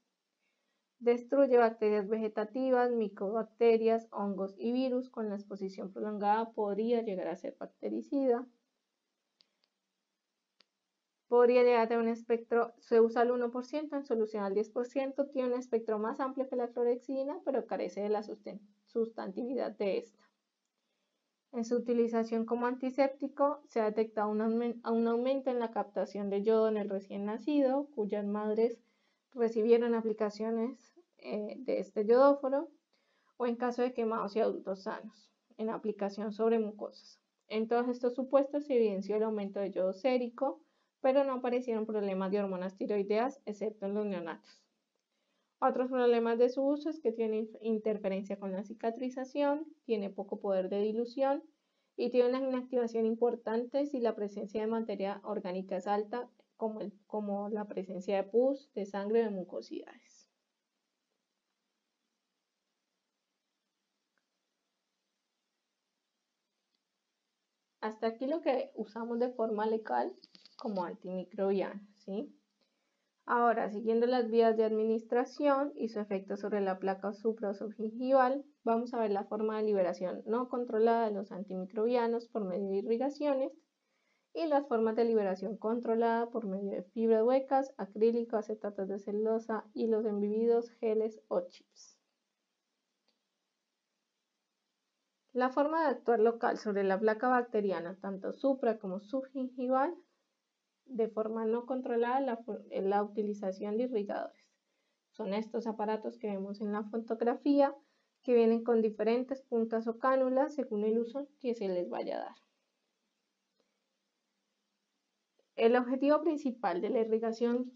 Destruye bacterias vegetativas, micobacterias, hongos y virus. Con la exposición prolongada podría llegar a ser bactericida. Podría llegar a tener un espectro, se usa al 1% en solución al 10%, tiene un espectro más amplio que la clorhexidina, pero carece de la sustantividad de esta. En su utilización como antiséptico se ha detectado un aumento en la captación de yodo en el recién nacido, cuyas madres recibieron aplicaciones de este yodóforo, o en caso de quemados y adultos sanos, en aplicación sobre mucosas. En todos estos supuestos se evidenció el aumento de yodo sérico, pero no aparecieron problemas de hormonas tiroideas, excepto en los neonatos. Otros problemas de su uso es que tiene interferencia con la cicatrización, tiene poco poder de dilución y tiene una inactivación importante si la presencia de materia orgánica es alta, como la presencia de pus, de sangre o de mucosidades. Hasta aquí lo que usamos de forma legal como antimicrobiano, ¿sí? Ahora, siguiendo las vías de administración y su efecto sobre la placa supra-subgingival, vamos a ver la forma de liberación no controlada de los antimicrobianos por medio de irrigaciones y las formas de liberación controlada por medio de fibras huecas, acrílico, acetatos de celulosa, hilos embebidos, geles o chips. La forma de actuar local sobre la placa bacteriana, tanto supra como subgingival, de forma no controlada, la utilización de irrigadores. Son estos aparatos que vemos en la fotografía, que vienen con diferentes puntas o cánulas según el uso que se les vaya a dar. El objetivo principal de la irrigación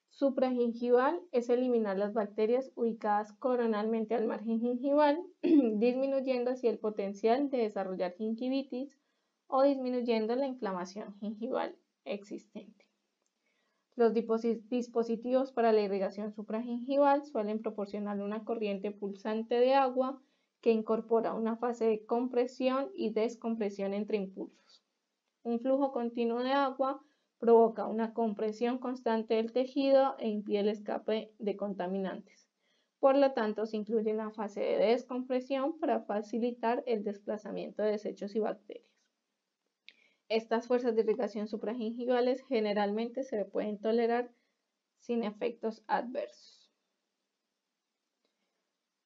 supragingival es eliminar las bacterias ubicadas coronalmente al margen gingival, disminuyendo así el potencial de desarrollar gingivitis o disminuyendo la inflamación gingival existente. Los dispositivos para la irrigación supragingival suelen proporcionar una corriente pulsante de agua que incorpora una fase de compresión y descompresión entre impulsos. Un flujo continuo de agua provoca una compresión constante del tejido e impide el escape de contaminantes. Por lo tanto, se incluye una fase de descompresión para facilitar el desplazamiento de desechos y bacterias. Estas fuerzas de irrigación supragingivales generalmente se pueden tolerar sin efectos adversos.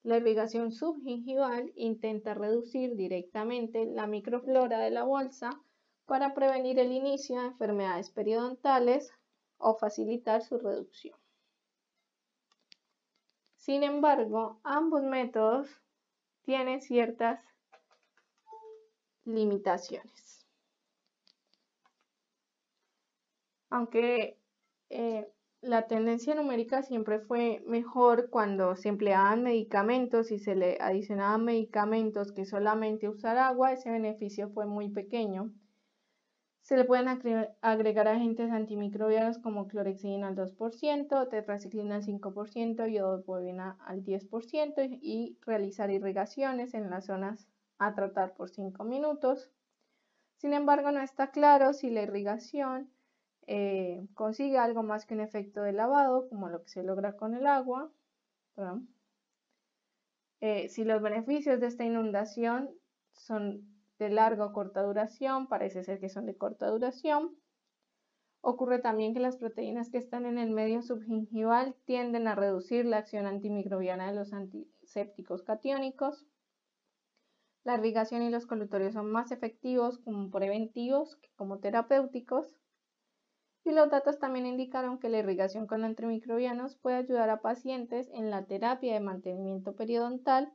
La irrigación subgingival intenta reducir directamente la microflora de la bolsa para prevenir el inicio de enfermedades periodontales o facilitar su reducción. Sin embargo, ambos métodos tienen ciertas limitaciones. Aunque la tendencia numérica siempre fue mejor cuando se empleaban medicamentos y se le adicionaban medicamentos que solamente usar agua, ese beneficio fue muy pequeño. Se le pueden agregar agentes antimicrobianos como clorhexidina al 2%, tetraciclina al 5%, iodopoviona al 10% y realizar irrigaciones en las zonas a tratar por 5 minutos. Sin embargo, no está claro si la irrigación consigue algo más que un efecto de lavado, como lo que se logra con el agua. Si los beneficios de esta inundación son de larga o corta duración, parece ser que son de corta duración. Ocurre también que las proteínas que están en el medio subgingival tienden a reducir la acción antimicrobiana de los antisépticos catiónicos. La irrigación y los colutorios son más efectivos como preventivos que como terapéuticos. Y los datos también indicaron que la irrigación con antimicrobianos puede ayudar a pacientes en la terapia de mantenimiento periodontal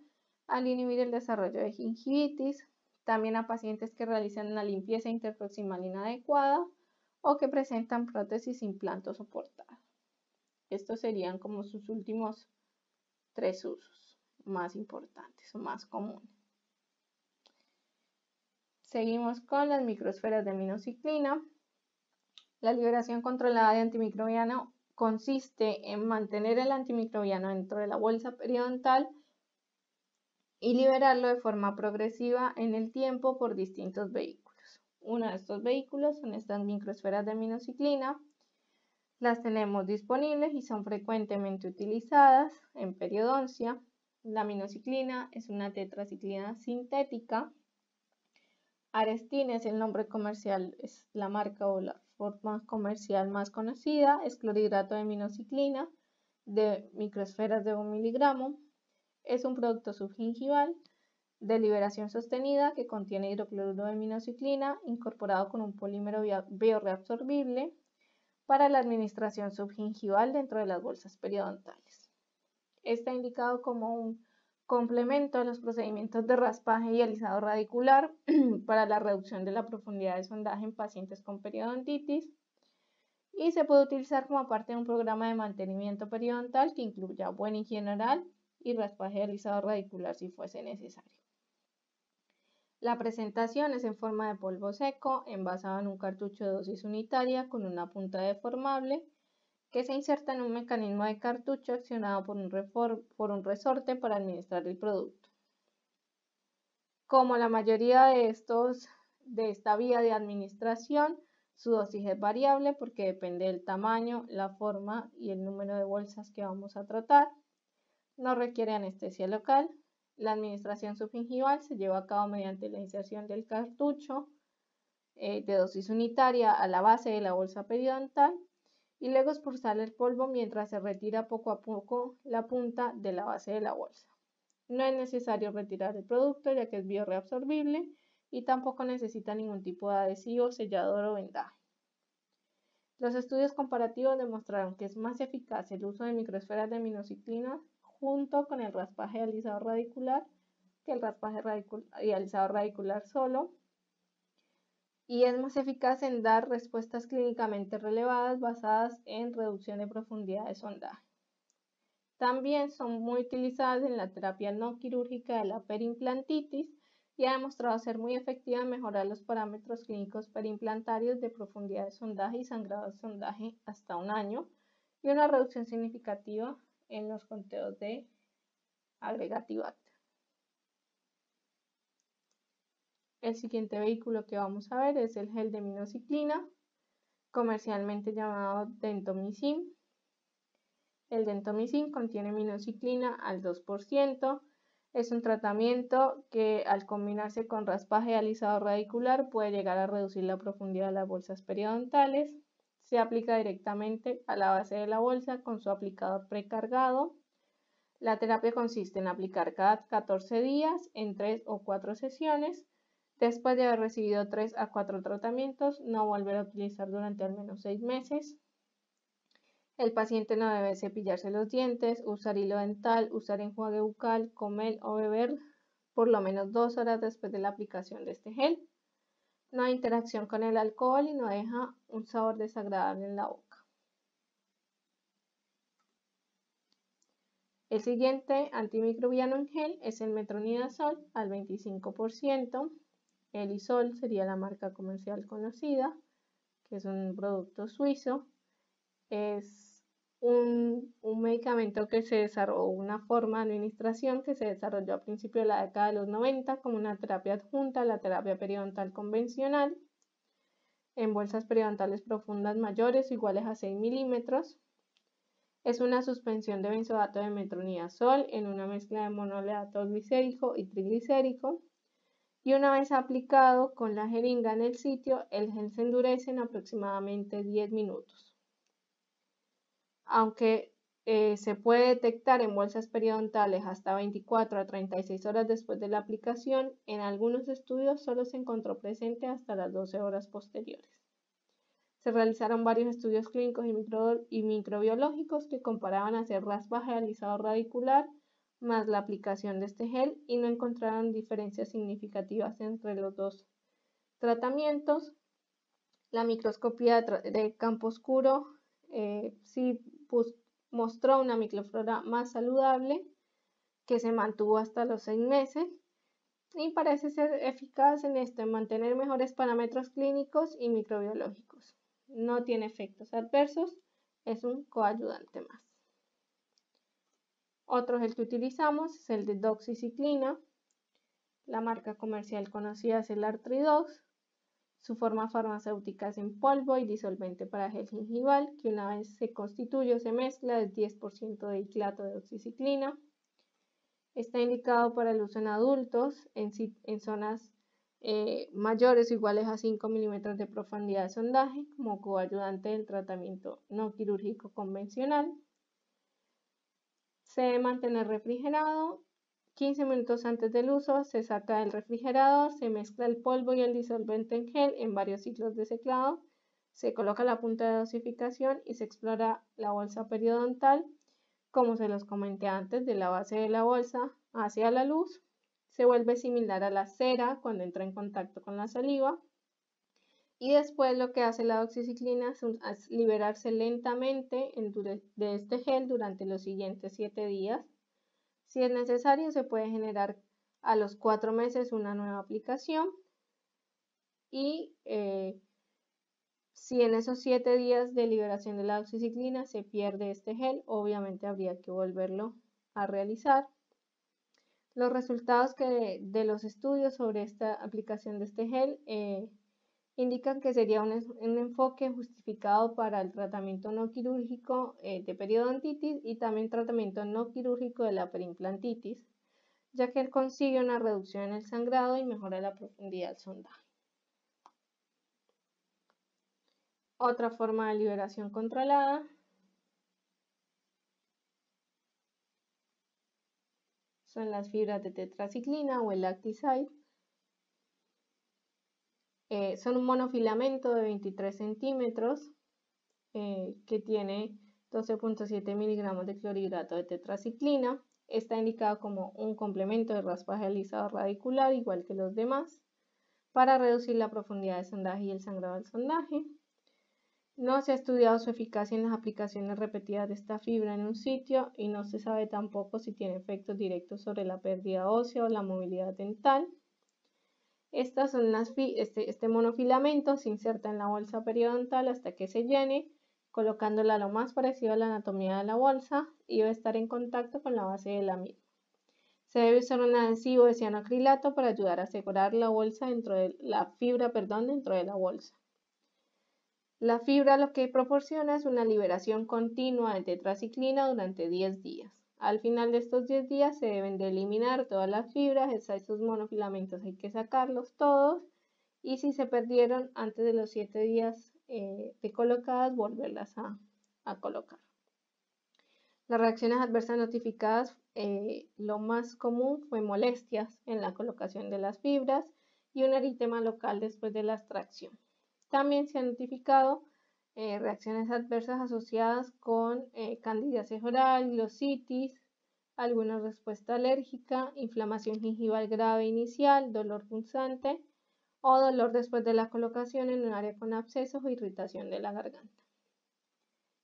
al inhibir el desarrollo de gingivitis, también a pacientes que realizan una limpieza interproximal inadecuada o que presentan prótesis implanto soportada. Estos serían como sus últimos 3 usos más importantes o más comunes. Seguimos con las microesferas de minociclina. La liberación controlada de antimicrobiano consiste en mantener el antimicrobiano dentro de la bolsa periodontal y liberarlo de forma progresiva en el tiempo por distintos vehículos. Uno de estos vehículos son estas microesferas de minociclina. Las tenemos disponibles y son frecuentemente utilizadas en periodoncia. La minociclina es una tetraciclina sintética. Arestin es el nombre comercial, es la marca o la forma comercial más conocida. Es clorhidrato de minociclina de microesferas de 1 miligramo. Es un producto subgingival de liberación sostenida que contiene hidrocloruro de minociclina incorporado con un polímero bioreabsorbible para la administración subgingival dentro de las bolsas periodontales. Está indicado como un complemento a los procedimientos de raspaje y alisado radicular para la reducción de la profundidad de sondaje en pacientes con periodontitis y se puede utilizar como parte de un programa de mantenimiento periodontal que incluya buena higiene oral y raspaje y alisado radicular si fuese necesario. La presentación es en forma de polvo seco envasado en un cartucho de dosis unitaria con una punta deformable que se inserta en un mecanismo de cartucho accionado por un resorte para administrar el producto. Como la mayoría de esta vía de administración, su dosis es variable porque depende del tamaño, la forma y el número de bolsas que vamos a tratar. No requiere anestesia local. La administración subgingival se lleva a cabo mediante la inserción del cartucho de dosis unitaria a la base de la bolsa periodontal y luego expulsar el polvo mientras se retira poco a poco la punta de la base de la bolsa. No es necesario retirar el producto ya que es bioreabsorbible y tampoco necesita ningún tipo de adhesivo, sellador o vendaje. Los estudios comparativos demostraron que es más eficaz el uso de microesferas de minociclina junto con el raspaje y alisado radicular que el raspaje y alisado radicular solo, y es más eficaz en dar respuestas clínicamente relevadas basadas en reducción de profundidad de sondaje. También son muy utilizadas en la terapia no quirúrgica de la periimplantitis y ha demostrado ser muy efectiva en mejorar los parámetros clínicos periimplantarios de profundidad de sondaje y sangrado de sondaje hasta 1 año y una reducción significativa en los conteos de agregatibacter. El siguiente vehículo que vamos a ver es el gel de minociclina, comercialmente llamado Dentomycin. El Dentomycin contiene minociclina al 2%. Es un tratamiento que al combinarse con raspaje y alisado radicular puede llegar a reducir la profundidad de las bolsas periodontales. Se aplica directamente a la base de la bolsa con su aplicador precargado. La terapia consiste en aplicar cada 14 días en 3 o 4 sesiones. Después de haber recibido 3 a 4 tratamientos, no volver a utilizar durante al menos 6 meses. El paciente no debe cepillarse los dientes, usar hilo dental, usar enjuague bucal, comer o beber por lo menos 2 horas después de la aplicación de este gel. No hay interacción con el alcohol y no deja un sabor desagradable en la boca. El siguiente antimicrobiano en gel es el metronidazol al 25%. El Isol sería la marca comercial conocida, que es un producto suizo. Es un medicamento que se desarrolló, una forma de administración que se desarrolló a principios de la década de los 90 como una terapia adjunta a la terapia periodontal convencional, en bolsas periodontales profundas mayores o iguales a 6 milímetros. Es una suspensión de benzoato de metronidazol en una mezcla de monoleato glicérico y triglicérico. Y una vez aplicado con la jeringa en el sitio, el gel se endurece en aproximadamente 10 minutos. Aunque se puede detectar en bolsas periodontales hasta 24 a 36 horas después de la aplicación, en algunos estudios solo se encontró presente hasta las 12 horas posteriores. Se realizaron varios estudios clínicos y microbiológicos que comparaban hacer raspaje alisado radicular más la aplicación de este gel y no encontraron diferencias significativas entre los dos tratamientos. La microscopía de campo oscuro sí mostró una microflora más saludable que se mantuvo hasta los 6 meses y parece ser eficaz en esto, en mantener mejores parámetros clínicos y microbiológicos. No tiene efectos adversos, es un coayudante más. Otro gel que utilizamos es el de doxiciclina. La marca comercial conocida es el Artridox. Su forma farmacéutica es en polvo y disolvente para gel gingival, que una vez se constituye o se mezcla es 10% de diclato de doxiciclina. Está indicado para el uso en adultos en zonas mayores o iguales a 5 milímetros de profundidad de sondaje como coayudante del tratamiento no quirúrgico convencional. Se debe mantener refrigerado. 15 minutos antes del uso se saca del refrigerador, se mezcla el polvo y el disolvente en gel en varios ciclos de secado, se coloca la punta de dosificación y se explora la bolsa periodontal, como se los comenté antes, de la base de la bolsa hacia la luz. Se vuelve similar a la cera cuando entra en contacto con la saliva. Y después lo que hace la doxiciclina es liberarse lentamente de este gel durante los siguientes 7 días. Si es necesario, se puede generar a los 4 meses una nueva aplicación y si en esos 7 días de liberación de la doxiciclina se pierde este gel, obviamente habría que volverlo a realizar. Los resultados de los estudios sobre esta aplicación de este gel indican que sería un enfoque justificado para el tratamiento no quirúrgico de periodontitis y también tratamiento no quirúrgico de la periimplantitis, ya que él consigue una reducción en el sangrado y mejora la profundidad del sondaje. Otra forma de liberación controlada son las fibras de tetraciclina o el Lacticide. Son un monofilamento de 23 centímetros que tiene 12.7 miligramos de clorhidrato de tetraciclina. Está indicado como un complemento de raspaje alisado radicular, igual que los demás, para reducir la profundidad de sondaje y el sangrado del sondaje. No se ha estudiado su eficacia en las aplicaciones repetidas de esta fibra en un sitio y no se sabe tampoco si tiene efectos directos sobre la pérdida ósea o la movilidad dental. Estas son este monofilamento se inserta en la bolsa periodontal hasta que se llene, colocándola lo más parecido a la anatomía de la bolsa y debe estar en contacto con la base de la misma. Se debe usar un adhesivo de cianoacrilato para ayudar a asegurar la fibra dentro de la bolsa. La fibra lo que proporciona es una liberación continua de tetraciclina durante 10 días. Al final de estos 10 días se deben de eliminar todas las fibras, estos monofilamentos hay que sacarlos todos y si se perdieron antes de los 7 días de colocadas, volverlas a colocar. Las reacciones adversas notificadas, lo más común fue molestias en la colocación de las fibras y un eritema local después de la extracción. También se han notificado reacciones adversas asociadas con candidiasis oral, glositis, alguna respuesta alérgica, inflamación gingival grave inicial, dolor punzante o dolor después de la colocación en un área con abscesos o irritación de la garganta.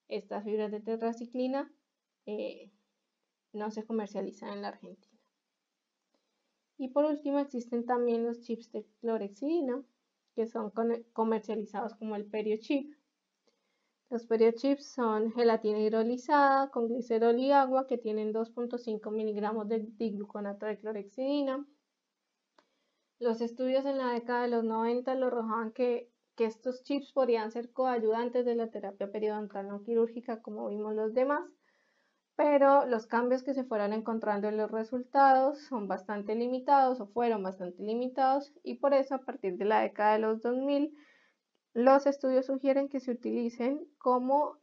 Estas fibras de tetraciclina no se comercializan en la Argentina. Y por último existen también los chips de clorexidina, que son comercializados como el periochip. Los periochips son gelatina hidrolizada con glicerol y agua que tienen 2.5 miligramos de digluconato de clorexidina. Los estudios en la década de los 90 lo arrojaban que estos chips podrían ser coayudantes de la terapia periodontal no quirúrgica como vimos los demás, pero los cambios que se fueron encontrando en los resultados son bastante limitados o fueron bastante limitados y por eso a partir de la década de los 2000 los estudios sugieren que se utilicen como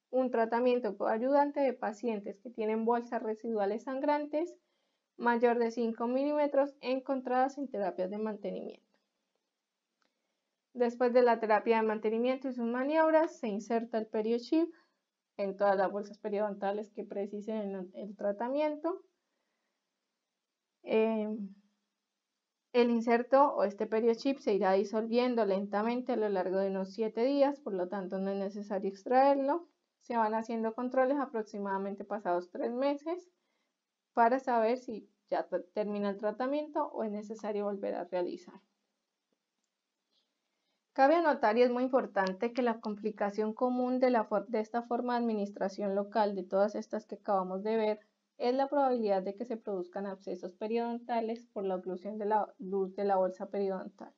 un tratamiento coayudante de pacientes que tienen bolsas residuales sangrantes mayor de 5 milímetros encontradas en terapias de mantenimiento. Después de la terapia de mantenimiento y sus maniobras, se inserta el periochip en todas las bolsas periodontales que precisen el tratamiento. El inserto o este periochip se irá disolviendo lentamente a lo largo de unos 7 días, por lo tanto no es necesario extraerlo. Se van haciendo controles aproximadamente pasados 3 meses para saber si ya termina el tratamiento o es necesario volver a realizar. Cabe anotar y es muy importante que la complicación común de esta forma de administración local de todas estas que acabamos de ver es la probabilidad de que se produzcan abscesos periodontales por la oclusión de la luz de la bolsa periodontal.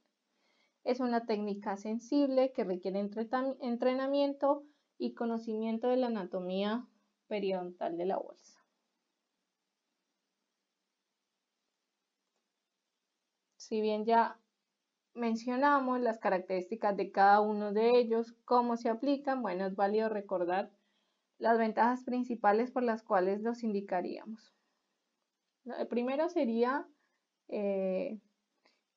Es una técnica sensible que requiere entrenamiento y conocimiento de la anatomía periodontal de la bolsa. Si bien ya mencionamos las características de cada uno de ellos, cómo se aplican, bueno, es válido recordar las ventajas principales por las cuales los indicaríamos. El primero sería que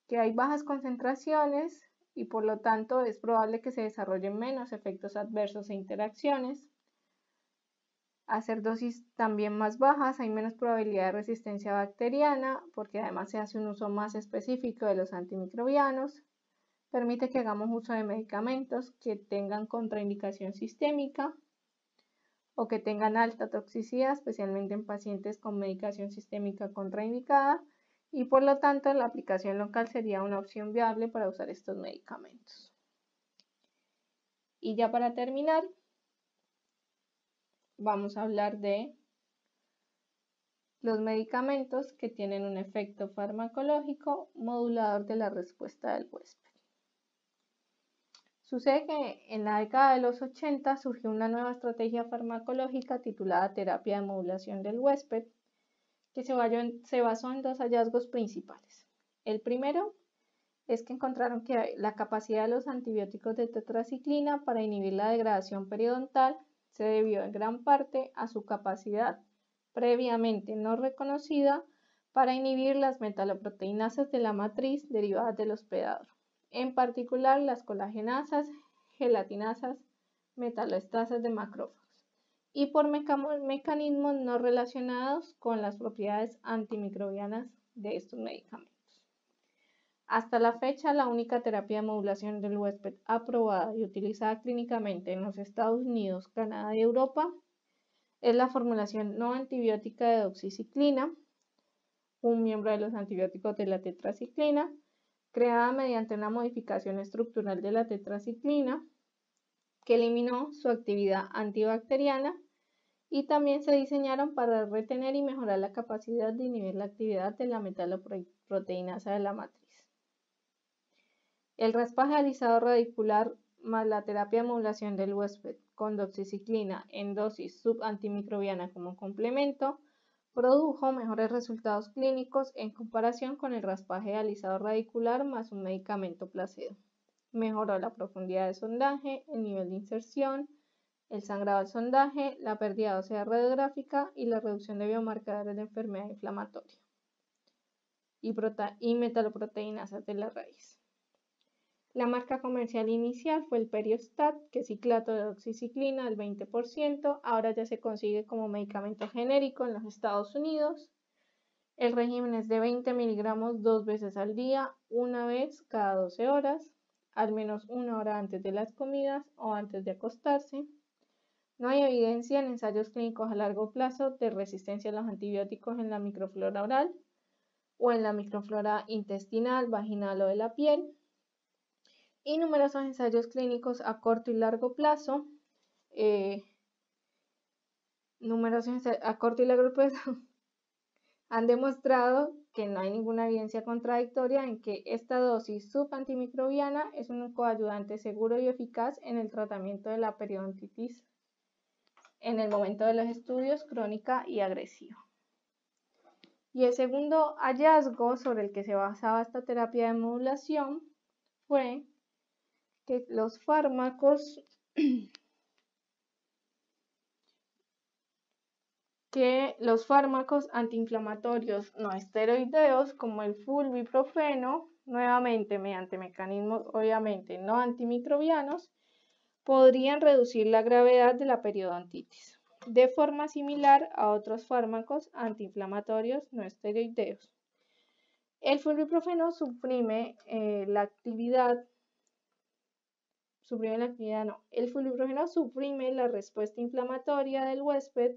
hay bajas concentraciones y por lo tanto es probable que se desarrollen menos efectos adversos e interacciones. Hacer dosis también más bajas, hay menos probabilidad de resistencia bacteriana porque además se hace un uso más específico de los antimicrobianos. Permite que hagamos uso de medicamentos que tengan contraindicación sistémica o que tengan alta toxicidad, especialmente en pacientes con medicación sistémica contraindicada y por lo tanto la aplicación local sería una opción viable para usar estos medicamentos. Y ya para terminar, vamos a hablar de los medicamentos que tienen un efecto farmacológico modulador de la respuesta del huésped. Sucede que en la década de los 80 surgió una nueva estrategia farmacológica titulada terapia de modulación del huésped, que se basó en dos hallazgos principales. El primero es que encontraron que la capacidad de los antibióticos de tetraciclina para inhibir la degradación periodontal se debió en gran parte a su capacidad previamente no reconocida para inhibir las metaloproteinasas de la matriz derivadas del hospedador, en particular las colagenasas, gelatinasas, metaloestasas de macrófagos, y por mecanismos no relacionados con las propiedades antimicrobianas de estos medicamentos. Hasta la fecha, la única terapia de modulación del huésped aprobada y utilizada clínicamente en los Estados Unidos, Canadá y Europa es la formulación no antibiótica de doxiciclina, un miembro de los antibióticos de la tetraciclina, creada mediante una modificación estructural de la tetraciclina que eliminó su actividad antibacteriana y también se diseñaron para retener y mejorar la capacidad de inhibir la actividad de la metaloproteinasa de la matriz. El raspaje alisado radicular más la terapia de modulación del huésped con doxiciclina en dosis subantimicrobiana como complemento produjo mejores resultados clínicos en comparación con el raspaje alisado radicular más un medicamento placebo. Mejoró la profundidad de sondaje, el nivel de inserción, el sangrado al sondaje, la pérdida ósea radiográfica y la reducción de biomarcadores de enfermedad inflamatoria y metaloproteinasas de la raíz. La marca comercial inicial fue el Periostat, que es ciclato de doxiciclina al 20%, ahora ya se consigue como medicamento genérico en los Estados Unidos. El régimen es de 20 miligramos 2 veces al día, una vez cada 12 horas, al menos una hora antes de las comidas o antes de acostarse. No hay evidencia en ensayos clínicos a largo plazo de resistencia a los antibióticos en la microflora oral o en la microflora intestinal, vaginal o de la piel. Y numerosos ensayos clínicos a corto y largo plazo, han demostrado que no hay ninguna evidencia contradictoria en que esta dosis subantimicrobiana es un coayudante seguro y eficaz en el tratamiento de la periodontitis en el momento de los estudios crónica y agresiva. Y el segundo hallazgo sobre el que se basaba esta terapia de modulación fue que los fármacos antiinflamatorios no esteroideos como el flurbiprofeno, nuevamente mediante mecanismos obviamente no antimicrobianos, podrían reducir la gravedad de la periodontitis, de forma similar a otros fármacos antiinflamatorios no esteroideos. El flurbiprofeno suprime la respuesta inflamatoria del huésped,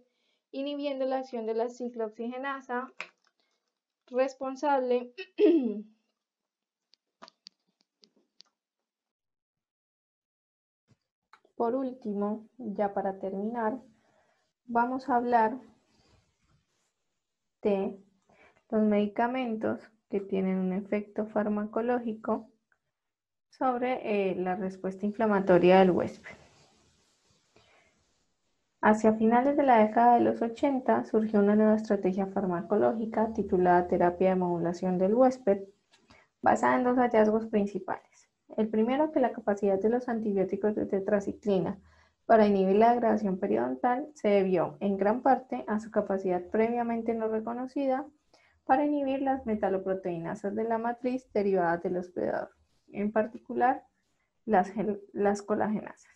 inhibiendo la acción de la ciclooxigenasa responsable Por último, ya para terminar, vamos a hablar de los medicamentos que tienen un efecto farmacológico sobre la respuesta inflamatoria del huésped. Hacia finales de la década de los 80 surgió una nueva estrategia farmacológica titulada terapia de modulación del huésped, basada en dos hallazgos principales. El primero, que la capacidad de los antibióticos de tetraciclina para inhibir la degradación periodontal se debió en gran parte a su capacidad previamente no reconocida para inhibir las metaloproteinasas de la matriz derivadas del hospedador, en particular las colagenasas,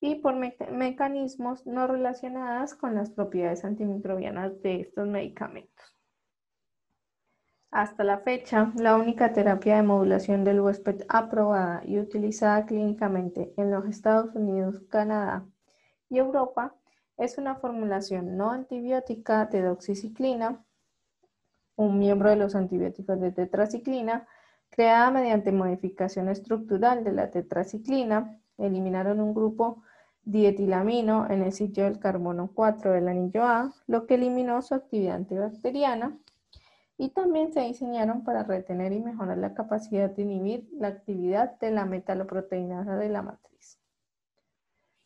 y por mecanismos no relacionadas con las propiedades antimicrobianas de estos medicamentos. Hasta la fecha, la única terapia de modulación del huésped aprobada y utilizada clínicamente en los Estados Unidos, Canadá y Europa es una formulación no antibiótica de doxiciclina, un miembro de los antibióticos de tetraciclina, creada mediante modificación estructural de la tetraciclina. Eliminaron un grupo dietilamino en el sitio del carbono 4 del anillo A, lo que eliminó su actividad antibacteriana, y también se diseñaron para retener y mejorar la capacidad de inhibir la actividad de la metaloproteinasa de la matriz.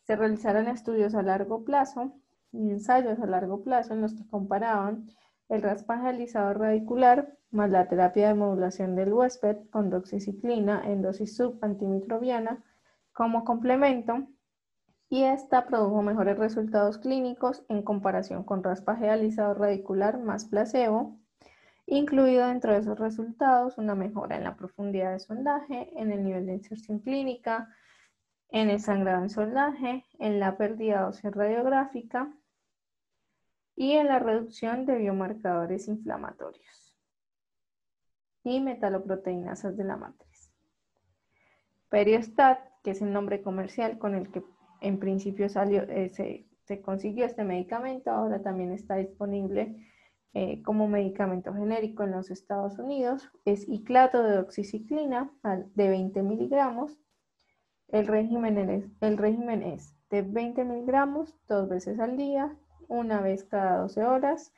Se realizaron estudios a largo plazo y ensayos a largo plazo en los que comparaban el raspaje alisado radicular más la terapia de modulación del huésped con doxiciclina en dosis subantimicrobiana como complemento, y esta produjo mejores resultados clínicos en comparación con raspaje alisado radicular más placebo, incluido dentro de esos resultados una mejora en la profundidad de sondaje, en el nivel de inserción clínica, en el sangrado en sondaje, en la pérdida ósea radiográfica y en la reducción de biomarcadores inflamatorios y metaloproteinasas de la matriz. Periostat, que es el nombre comercial con el que en principio se consiguió este medicamento, ahora también está disponible como medicamento genérico en los Estados Unidos, es ciclato de doxiciclina de 20 miligramos. El régimen es de 20 miligramos 2 veces al día, una vez cada 12 horas,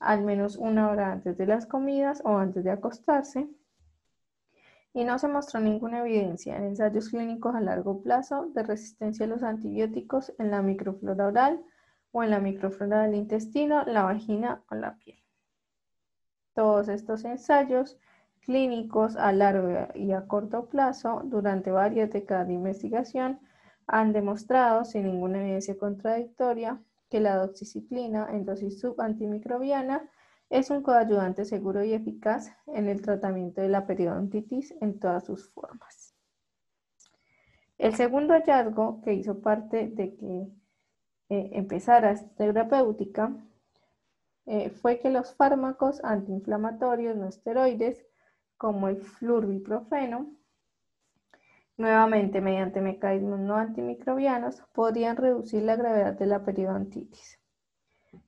al menos una hora antes de las comidas o antes de acostarse. Y no se mostró ninguna evidencia en ensayos clínicos a largo plazo de resistencia a los antibióticos en la microflora oral o en la microflora del intestino, la vagina o la piel. Todos estos ensayos clínicos a largo y a corto plazo, durante varias décadas de investigación, han demostrado, sin ninguna evidencia contradictoria, que la doxiciclina en dosis subantimicrobiana es un coayudante seguro y eficaz en el tratamiento de la periodontitis en todas sus formas. El segundo hallazgo que hizo parte de que empezara esta terapéutica fue que los fármacos antiinflamatorios no esteroides, como el flurbiprofeno, nuevamente mediante mecanismos no antimicrobianos, podrían reducir la gravedad de la periodontitis.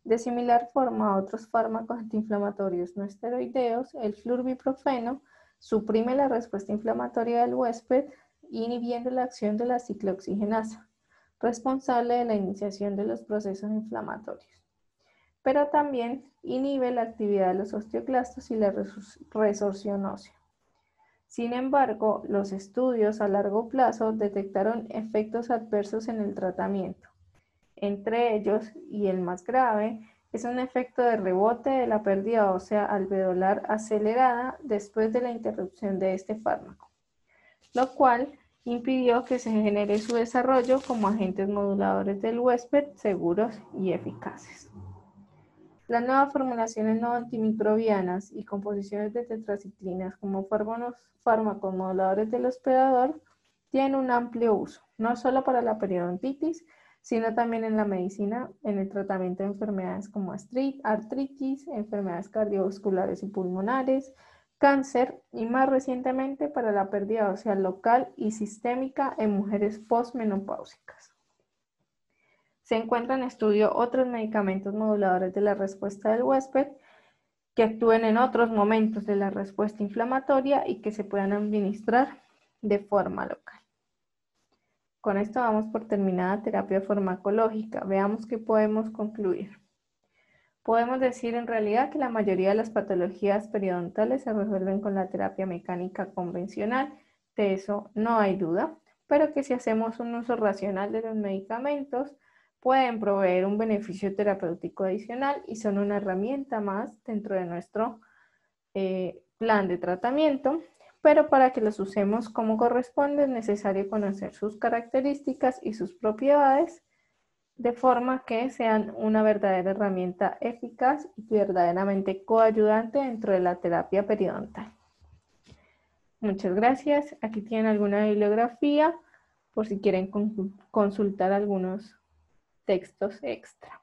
De similar forma a otros fármacos antiinflamatorios no esteroideos, el flurbiprofeno suprime la respuesta inflamatoria del huésped, inhibiendo la acción de la ciclooxigenasa, responsable de la iniciación de los procesos inflamatorios, pero también inhibe la actividad de los osteoclastos y la resorción ósea. Sin embargo, los estudios a largo plazo detectaron efectos adversos en el tratamiento. Entre ellos, y el más grave, es un efecto de rebote de la pérdida ósea alveolar acelerada después de la interrupción de este fármaco, lo cual impidió que se genere su desarrollo como agentes moduladores del huésped seguros y eficaces. Las nuevas formulaciones no antimicrobianas y composiciones de tetraciclinas como fármacos moduladores del hospedador tienen un amplio uso, no solo para la periodontitis, sino también en la medicina, en el tratamiento de enfermedades como artritis, enfermedades cardiovasculares y pulmonares, cáncer y más recientemente para la pérdida ósea local y sistémica en mujeres postmenopáusicas. Se encuentran en estudio otros medicamentos moduladores de la respuesta del huésped que actúen en otros momentos de la respuesta inflamatoria y que se puedan administrar de forma local. Con esto damos por terminada terapia farmacológica. Veamos qué podemos concluir. Podemos decir en realidad que la mayoría de las patologías periodontales se resuelven con la terapia mecánica convencional, de eso no hay duda, pero que si hacemos un uso racional de los medicamentos, pueden proveer un beneficio terapéutico adicional y son una herramienta más dentro de nuestro plan de tratamiento, pero para que los usemos como corresponde es necesario conocer sus características y sus propiedades de forma que sean una verdadera herramienta eficaz y verdaderamente coayudante dentro de la terapia periodontal. Muchas gracias. Aquí tienen alguna bibliografía por si quieren consultar algunos textos extra.